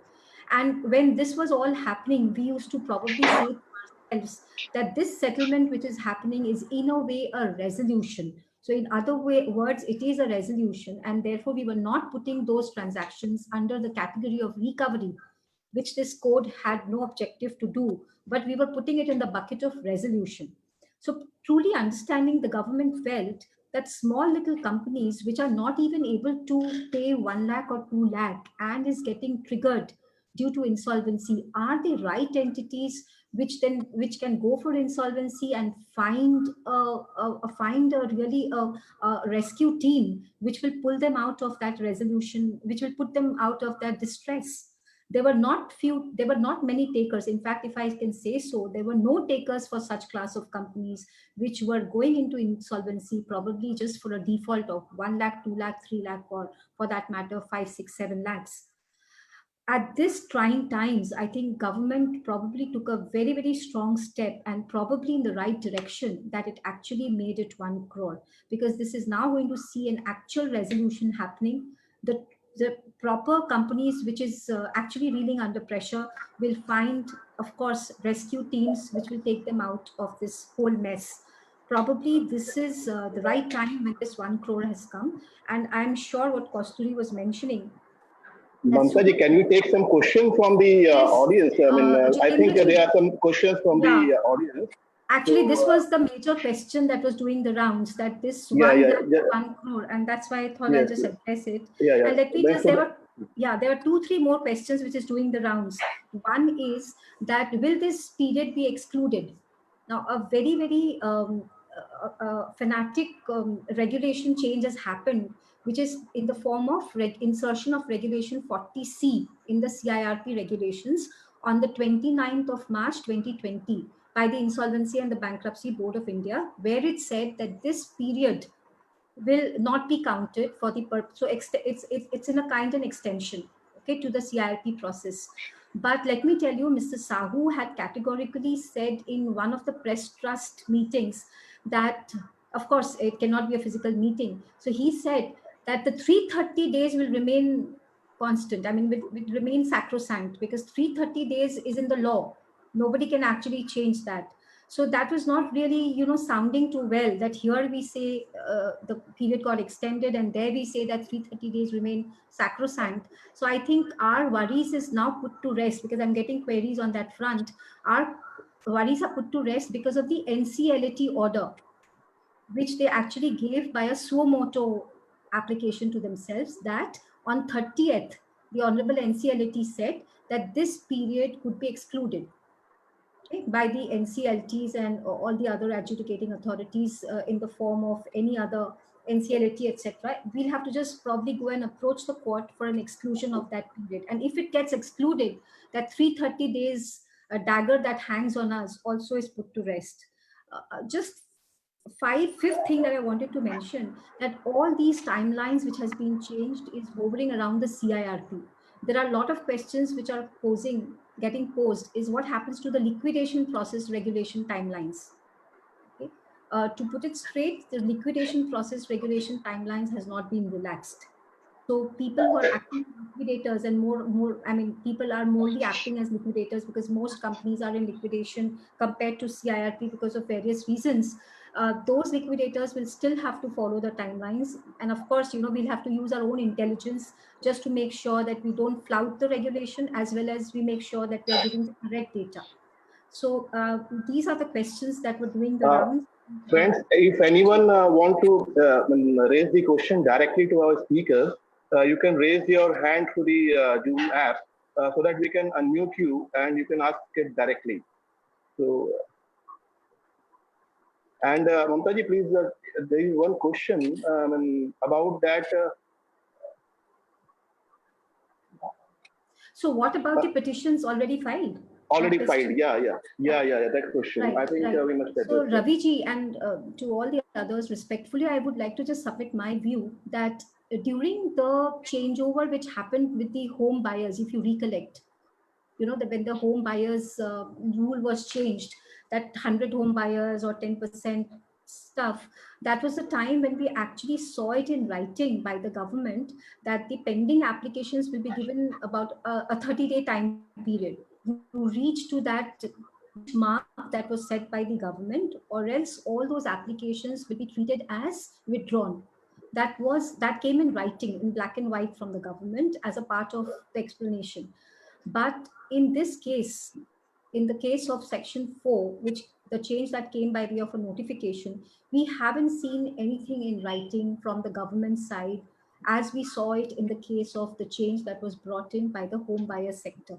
And when this was all happening, we used to probably say to ourselves that this settlement which is happening is in a way a resolution. So in words, it is a resolution, and therefore we were not putting those transactions under the category of recovery, which this code had no objective to do, but we were putting it in the bucket of resolution. So truly understanding, the government felt that small little companies which are not even able to pay 1 lakh or 2 lakh and is getting triggered due to insolvency are the right entities which can go for insolvency and find a really a rescue team which will pull them out of that resolution, which will put them out of that distress. There were not many takers. In fact, if I can say so, there were no takers for such class of companies which were going into insolvency, probably just for a default of 1 lakh, 2 lakh, 3 lakh, or for that matter, 5, 6, 7 lakhs. At this trying times, I think government probably took a very, very strong step, and probably in the right direction, that it actually made it 1 crore, because this is now going to see an actual resolution happening. The proper companies which is actually reeling under pressure will find, of course, rescue teams which will take them out of this whole mess. Probably this is the right time when this 1 crore has come. And I'm sure what Kosturi was mentioning, Mamtaji, can you take some questions from the yes, audience? I mean, I think Jitendra ji, there are some questions from yeah. the audience. Actually, So, this was the major question that was doing the rounds, that this yeah, 1 yeah, lakh yeah, 1 crore, and that's why I thought I'll yes, just yes, address it. yeah, yeah. And let me Then just, so there were 2-3 more questions which is doing the rounds. One is that will this period be excluded? Now, a very, very fanatic regulation change has happened, which is in the form of insertion of regulation 40C in the CIRP regulations on the 29th of March 2020 by the Insolvency and the Bankruptcy Board of India, where it said that this period will not be counted for the purpose. So it's in a kind of extension, okay, to the CIRP process. But let me tell you, Mr. Sahu had categorically said in one of the press trust meetings that, of course, it cannot be a physical meeting. So he said that the 330 days will remain constant. I mean, will remain sacrosanct, because 330 days is in the law. Nobody can actually change that. So that was not really, sounding too well, that here we say the period got extended, and there we say that 330 days remain sacrosanct. So I think our worries is now put to rest, because I'm getting queries on that front. Our worries are put to rest because of the NCLT order, which they actually gave by a suo moto application to themselves, that on 30th, the Honorable NCLT said that this period could be excluded, okay, by the NCLTs and all the other adjudicating authorities in the form of any other NCLT, etc. We'll have to just probably go and approach the court for an exclusion of that period. And if it gets excluded, that 330 days dagger that hangs on us also is put to rest. Just fifth thing that I wanted to mention, that all these timelines which has been changed is hovering around the CIRP. There are a lot of questions which are getting posed, is what happens to the liquidation process regulation timelines. Okay. To put it straight, the liquidation process regulation timelines has not been relaxed. So people who are acting as liquidators and I mean, people are morely acting as liquidators because most companies are in liquidation compared to CIRP because of various reasons. Those liquidators will still have to follow the timelines. And of course, we'll have to use our own intelligence just to make sure that we don't flout the regulation, as well as we make sure that we are giving the correct data. So these are the questions that were doing the rounds. Friends, if anyone want to raise the question directly to our speakers, you can raise your hand through the Zoom app so that we can unmute you and you can ask it directly. So, and Mamtaji, please, there is one question about that. So what about the petitions already filed? Already filed, yeah, that question. Right, I think right. we must address So that. Raviji, and to all the others, respectfully, I would like to just submit my view that during the changeover which happened with the home buyers, if you recollect, when the home buyers rule was changed, that 100 home buyers or 10% stuff, that was the time when we actually saw it in writing by the government that the pending applications will be given about a 30-day time period to reach to that mark that was set by the government, or else all those applications will be treated as withdrawn. That came in writing in black and white from the government as a part of the explanation. But in this case, in the case of Section 4, which the change that came by way of a notification, we haven't seen anything in writing from the government side as we saw it in the case of the change that was brought in by the home buyer sector.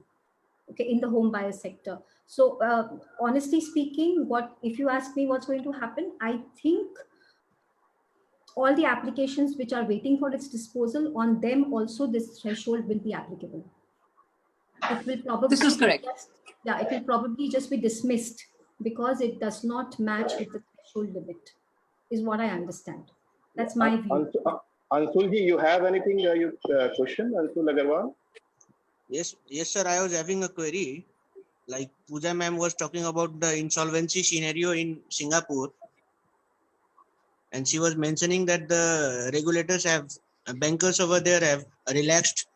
Okay, in the home buyer sector. So honestly speaking, if you ask me what's going to happen, I think all the applications which are waiting for its disposal, on them also this threshold will be applicable. It will probably This is correct. It will probably just be dismissed because it does not match with the threshold limit, is what I understand. That's my view. Ansulji, you have anything you question, Ansul Agarwal? Yes, sir. I was having a query. Like Pooja ma'am was talking about the insolvency scenario in Singapore, and she was mentioning that the regulators bankers over there have relaxed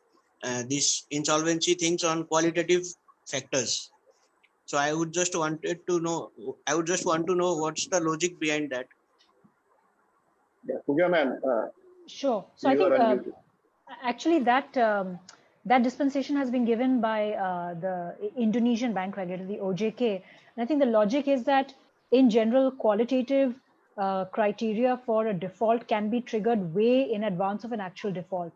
these insolvency things on qualitative factors. So I would just want to know what's the logic behind that. Yeah, Pooja ma'am. Sure. So I think actually that dispensation has been given by the Indonesian bank regulator, the OJK. And I think the logic is that in general, qualitative criteria for a default can be triggered way in advance of an actual default.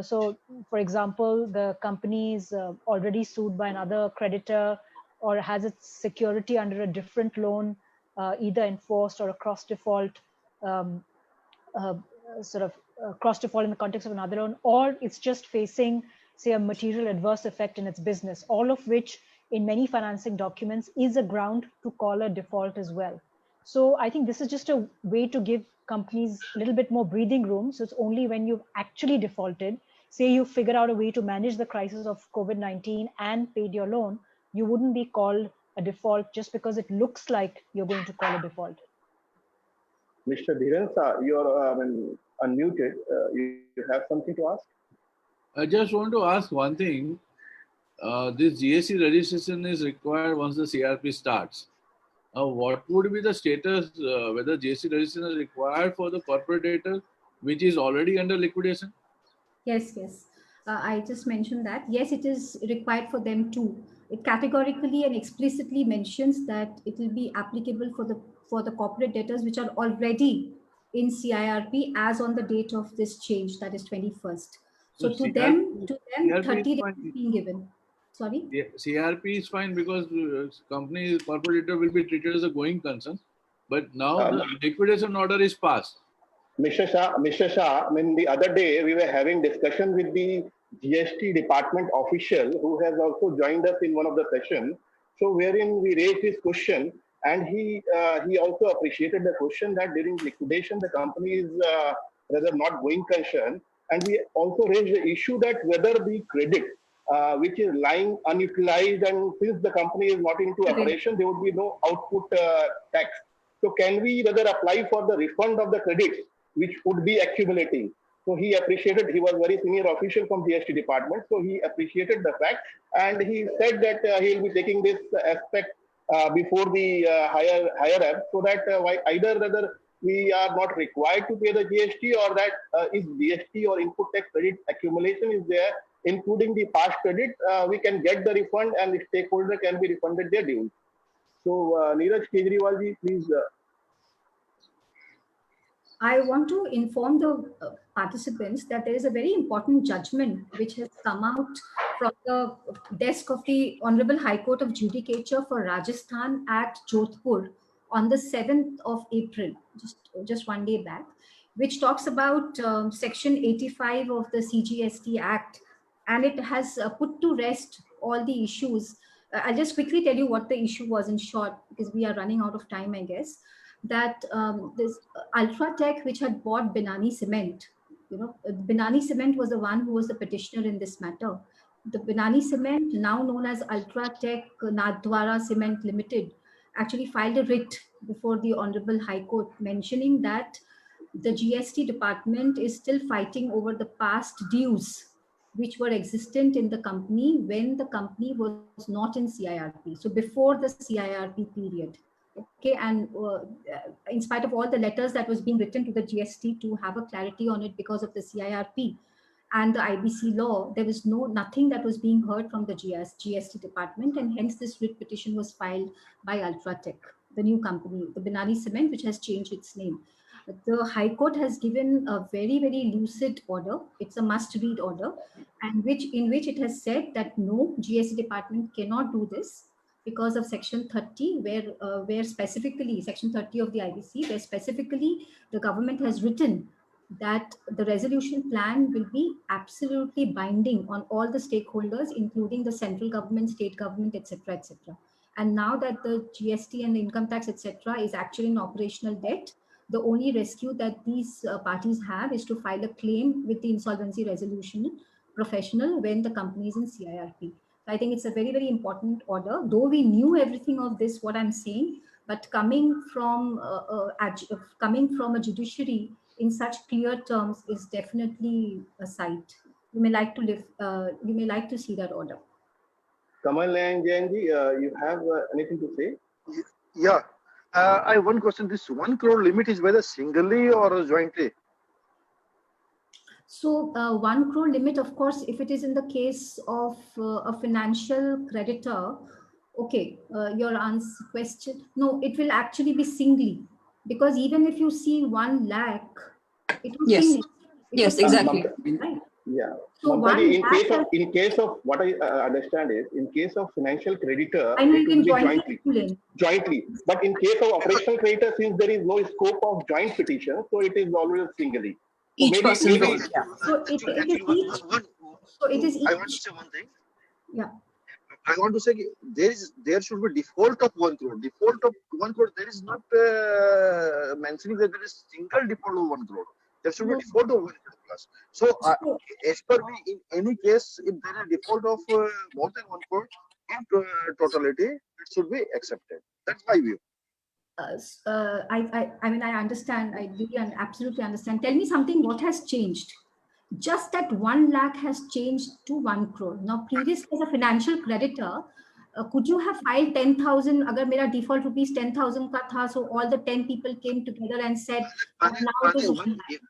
So for example, the company is already sued by another creditor or has its security under a different loan, either enforced or a cross default. Cross default in the context of another loan, or it's just facing, say, a material adverse effect in its business, all of which in many financing documents is a ground to call a default as well. So I think this is just a way to give companies a little bit more breathing room. So it's only when you've actually defaulted, say you figure out a way to manage the crisis of COVID-19 and paid your loan, you wouldn't be called a default just because it looks like you're going to call a default. Mr. Dhiren, you're unmuted. You have something to ask? I just want to ask one thing. This GST registration is required once the CRP starts. What would be the status, whether GST registration is required for the corporate debtor, which is already under liquidation? Yes. I just mentioned that. Yes, it is required for them too. It categorically and explicitly mentions that it will be applicable for the corporate debtors which are already in CIRP as on the date of this change, that is 21st. So to them, 30 days is being given. Sorry? Yeah, CRP is fine because corporate debtor will be treated as a going concern. But now the liquidation order is passed. Mr. Shah, the other day we were having discussion with the GST department official who has also joined us in one of the sessions. So wherein we raised this question, and he also appreciated the question that during liquidation the company is rather not going concern, and we also raised the issue that whether the credit which is lying unutilized, and since the company is not into operation, there would be no output tax. So can we rather apply for the refund of the credits which would be accumulating? So he appreciated, he was very senior official from GST department. So he appreciated the fact and he said that he will be taking this aspect before the higher up, so that either whether we are not required to pay the GST or that if GST or input tax credit accumulation is there, including the past credit, we can get the refund and the stakeholder can be refunded their dues. So Neeraj Kejriwal ji, please. I want to inform the participants that there is a very important judgment which has come out from the desk of the Honorable High Court of Judicature for Rajasthan at Jodhpur on the 7th of April, just one day back, which talks about Section 85 of the CGST Act, and it has put to rest all the issues. I'll just quickly tell you what the issue was in short, because we are running out of time, I guess. That this Ultratech, which had bought Binani Cement, Binani Cement was the one who was the petitioner in this matter. The Binani Cement, now known as Ultratech Nathdwara Cement Limited, actually filed a writ before the Honorable High Court mentioning that the GST department is still fighting over the past dues which were existent in the company when the company was not in CIRP. So before the CIRP period. Okay, and in spite of all the letters that was being written to the GST to have a clarity on it because of the CIRP and the IBC law, there was nothing that was being heard from the GST department, and hence this writ petition was filed by Ultratech, the new company, the Binani Cement, which has changed its name. The High Court has given a very, very lucid order. It's a must-read order, and in which it has said that no, GST department cannot do this because of Section 30, where specifically Section 30 of the IBC, where specifically the government has written that the resolution plan will be absolutely binding on all the stakeholders, including the central government, state government, etc., etc. And now that the GST and the income tax, etc., is actually in operational debt, the only rescue that these parties have is to file a claim with the insolvency resolution professional when the company is in CIRP. I think it's a very, very important order. Though we knew everything of this, what I'm saying, but coming from a judiciary in such clear terms is definitely a sight. You may like to see that order. Kamal and Jayanji, you have anything to say? Yeah. I have one question. This 1 crore limit is whether singly or jointly? So 1 crore limit, of course, if it is in the case of a financial creditor, okay, your answer question, no, it will actually be singly, because even if you see 1 lakh, it was Yes. singly. Yes, exactly. Right? Yeah. So in case of what I understand is, in case of financial creditor, I know it you will can be jointly. But in case of operational creditor, since there is no scope of joint petition, so it is always singly. So Each person goes. Yeah. So it is each. So it is each. I want to say one thing. Yeah. I want to say there should be default of 1 crore. Default of 1 crore. There is not mentioning that there is single default of 1 crore. There should be default of 1 crore plus. So as per me, in any case, if there is default of more than 1 crore in totality, it should be accepted. That's my view. I mean, I understand. I really and absolutely understand. Tell me something. What has changed? Just that 1 lakh has changed to 1 crore. Now, previously as a financial creditor, could you have filed 10,000? Agar mera default rupees 10,000 ka tha, so all the 10 people came together and said, now it is 1 lakh.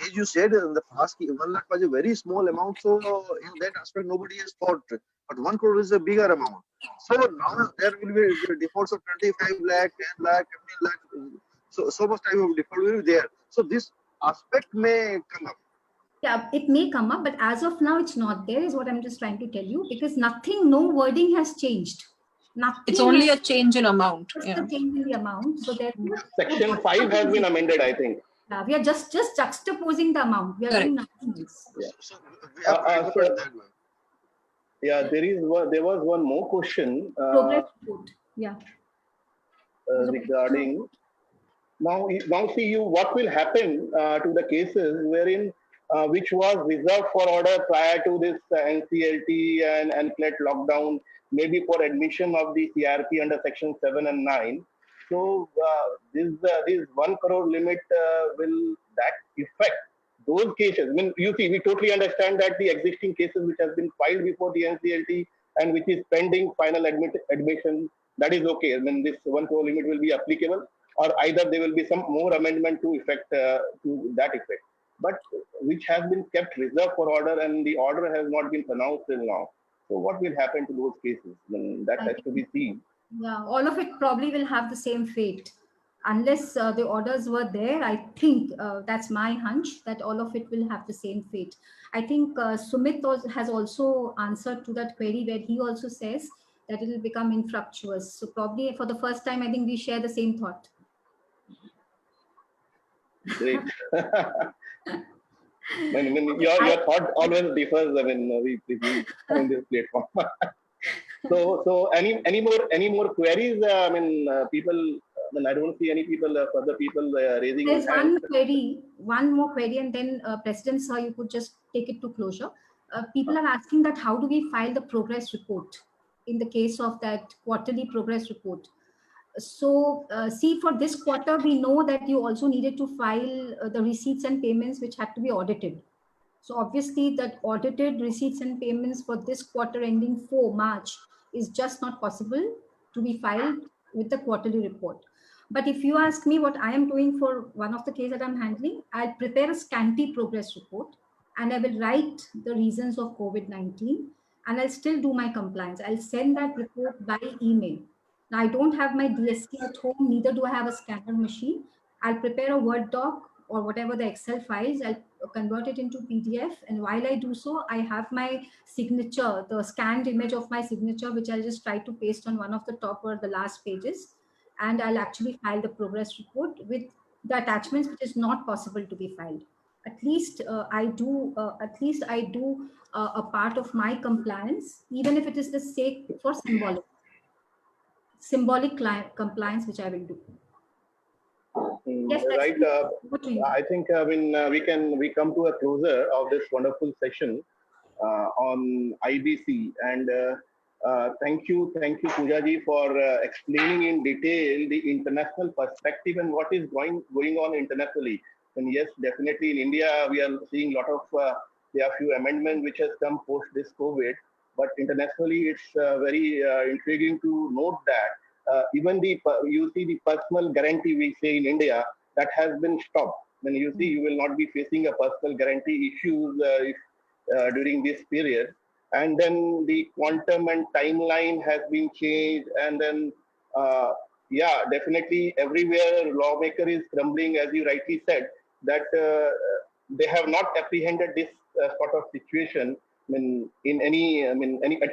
As you said in the past, 1 lakh was a very small amount. So in that aspect, nobody has thought. But 1 crore is a bigger amount. So now there will be defaults of 25 lakh, 10 lakh, 15 lakh. So much time of default will be there. So this aspect may come up. Yeah, it may come up, but as of now, it's not there, is what I'm just trying to tell you, because no wording has changed. Nothing. It's only a change in amount. Just a change in the amount. So therefore, Section 5 has been amended, I think. Yeah, we are just juxtaposing the amount. We are doing nothing else. So we have to interpret that way. Yeah, there was one more question. Progress report. Yeah. Regarding now see you what will happen to the cases wherein which was reserved for order prior to this NCLT and NCLET lockdown, maybe for admission of the CRP under Section 7 and 9. So this 1 crore limit will that affect those cases? I mean, you see, we totally understand that the existing cases which has been filed before the NCLT and which is pending final admission, that is okay. I mean, this 1 crore limit will be applicable, or either there will be some more amendment to effect to that effect. But which has been kept reserved for order, and the order has not been pronounced till now. So what will happen to those cases? I mean, that has to be seen. Yeah, all of it probably will have the same fate. Unless the orders were there, I think that's my hunch that all of it will have the same fate. I think Sumit has also answered to that query where he also says that it will become infructuous. So probably for the first time, I think we share the same thought. Great. I mean, your thought always differs. I mean, we on this platform. So any more queries? I mean, people. I mean, I don't see any people, further people raising There's hands. one more query, and then President Sir, you could just take it to closure. People are asking that how do we file the progress report in the case of that quarterly progress report? So see, for this quarter, we know that you also needed to file the receipts and payments which had to be audited. So obviously that audited receipts and payments for this quarter ending 4 March is just not possible to be filed with the quarterly report. But if you ask me what I am doing for one of the cases that I'm handling, I'll prepare a scanty progress report and I will write the reasons of COVID-19 and I'll still do my compliance. I'll send that report by email. Now, I don't have my DSC at home, neither do I have a scanner machine. I'll prepare a Word doc or whatever the Excel files, I'll convert it into PDF. And while I do so, I have my signature, the scanned image of my signature, which I'll just try to paste on one of the top or the last pages. And I'll actually file the progress report with the attachments, which is not possible to be filed. At least I do a part of my compliance, even if it is the sake for symbolic compliance, which I will do. Yes, Right. I think we come to a closer of this wonderful session on IBC, and thank you, Pooja ji, for explaining in detail the international perspective and what is going on internationally. And yes, definitely in India we are seeing a lot of there are few amendments which has come post this COVID, but internationally it's very intriguing to note that. Even you see the personal guarantee we say in India that has been stopped. When you see, you will not be facing a personal guarantee issues during this period. And then the quantum and timeline has been changed. And then, yeah, definitely everywhere lawmaker is crumbling, as you rightly said, that they have not apprehended this sort of situation at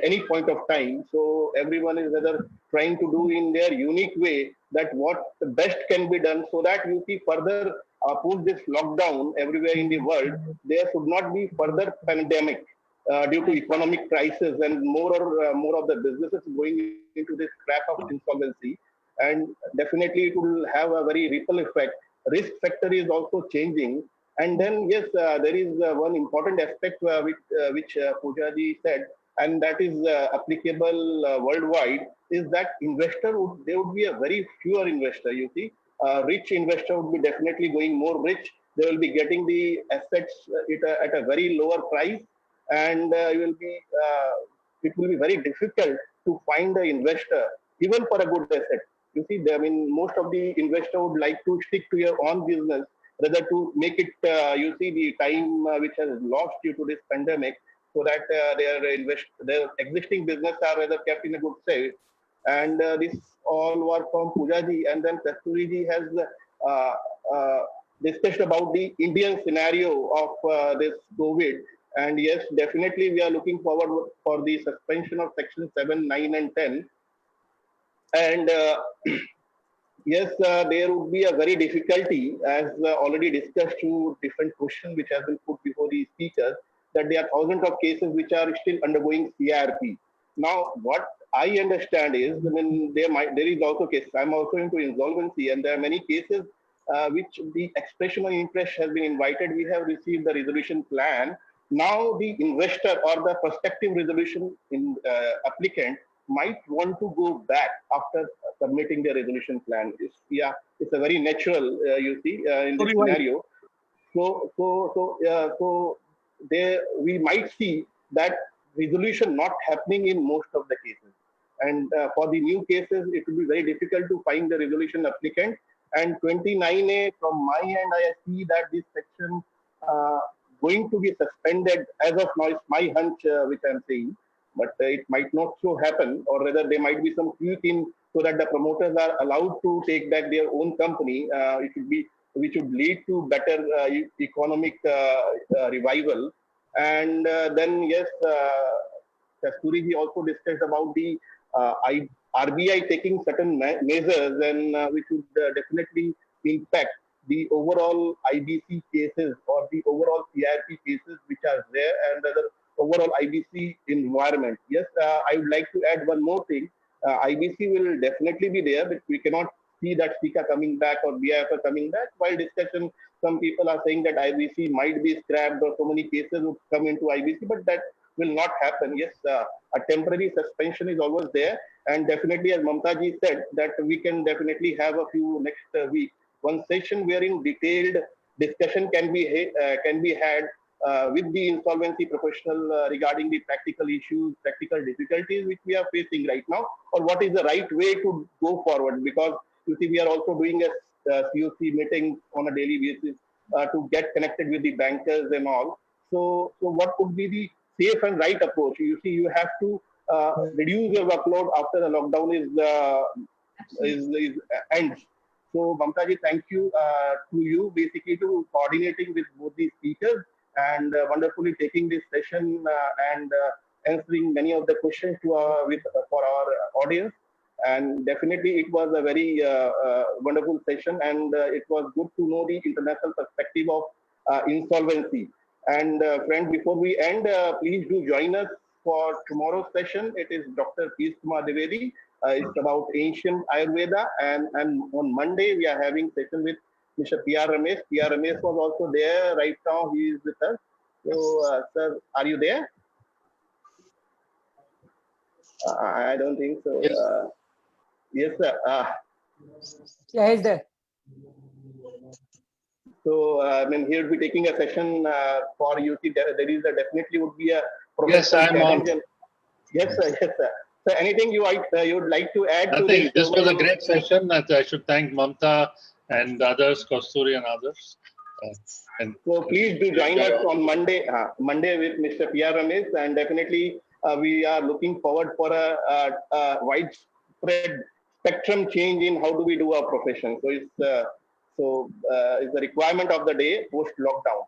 any point of time. So everyone is rather trying to do in their unique way that what the best can be done, so that you see further post this lockdown everywhere in the world, there should not be further pandemic due to economic crisis and more of the businesses going into this trap of insolvency. And definitely it will have a very ripple effect. Risk factor is also changing. And then, yes, there is one important aspect which Pooja ji said, and that is applicable worldwide, is that there would be a very fewer investor. You see, rich investor would be definitely going more rich. They will be getting the assets at a very lower price, and it will be very difficult to find an investor, even for a good asset. You see, most of the investor would like to stick to your own business rather to make it, you see, the time which has lost due to this pandemic, so that their existing business are rather kept in a good state. And this all were from Pooja ji, and then Kasturi ji has discussed about the Indian scenario of this COVID. And yes, definitely we are looking forward for the suspension of Section 7, 9, and 10. And yes, there would be a very difficulty, as already discussed through different questions which have been put before the speakers, that there are thousands of cases which are still undergoing CRP. Now, what I understand is, there is also cases. I'm also into insolvency, and there are many cases which the expression of interest has been invited. We have received the resolution plan. Now, the investor or the prospective resolution applicant might want to go back after submitting their resolution plan. It's a very natural, you see, in this scenario. So we might see that resolution not happening in most of the cases. And for the new cases, it will be very difficult to find the resolution applicant. And 29A, from my end, I see that this section going to be suspended as of now. It's my hunch, which I'm saying, but it might not so happen, or rather there might be some tweak in so that the promoters are allowed to take back their own company. Which would lead to better economic revival. And then, yes, Kasturi also discussed about the RBI taking certain measures, and which would definitely impact the overall IBC cases or the overall CRP cases which are there, and the overall IBC environment. Yes, I would like to add one more thing. IBC will definitely be there, but we cannot see that SICA coming back or BIFR coming back. While discussion, some people are saying that IBC might be scrapped or so many cases would come into IBC, but that will not happen. Yes, a temporary suspension is always there. And definitely, as Mamta ji said, that we can definitely have a few next week. One session wherein detailed discussion can be had with the insolvency professional regarding the practical issues, practical difficulties which we are facing right now, or what is the right way to go forward. Because you see, we are also doing a COC meeting on a daily basis to get connected with the bankers and all. So what could be the safe and right approach? You see, you have to reduce your workload after the lockdown ends. So Mamta ji, thank you to you basically to coordinating with both the speakers and wonderfully taking this session and answering many of the questions to for our audience. And definitely it was a very wonderful session, and it was good to know the international perspective of insolvency. And friends, before we end, please do join us for tomorrow's session. It is Dr. P. Kumar Dwivedi. It's about ancient Ayurveda. And on Monday, we are having session with Mr. P.R. Ramesh. P.R. Ramesh was also there. Right now, he is with us. So, sir, are you there? I don't think so. Yes. Yes, sir. Yeah, he's there. So, I mean, he will be taking a session for UT. There is definitely would be a Yes, I'm on. Yes, sir. Yes, sir. So, anything you would like to add? Nothing. This was a great session. I should thank Mamta and others, Kasturi and others. So please do join us on Monday with Mr. P.R. Ramesh, and definitely we are looking forward for a widespread spectrum change in how do we do our profession. So it's the requirement of the day post lockdown.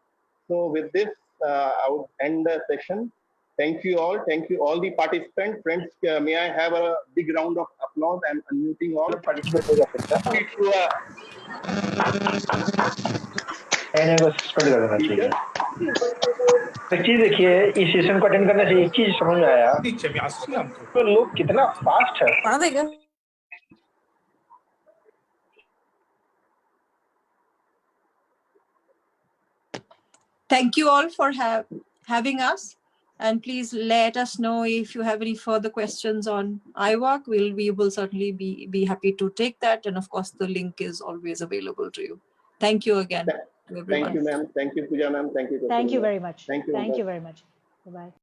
So with this, I would end the session. Thank you all. Thank you all the participants. Friends, may I have a big round of applause? I'm unmuting all participants. एक चीज देखिए, इस session को attend करने से एक चीज समझ में आया, तो लोग कितना फास्ट है। Thank you all for having us, and please let us know if you have any further questions on iWork. We will certainly be happy to take that, and of course the link is always available to you. Thank you again to everyone. Thank you, ma'am. Thank you, Pooja, ma'am. Thank you. Thank you very much. Thank you. Thank you very much. Bye-bye.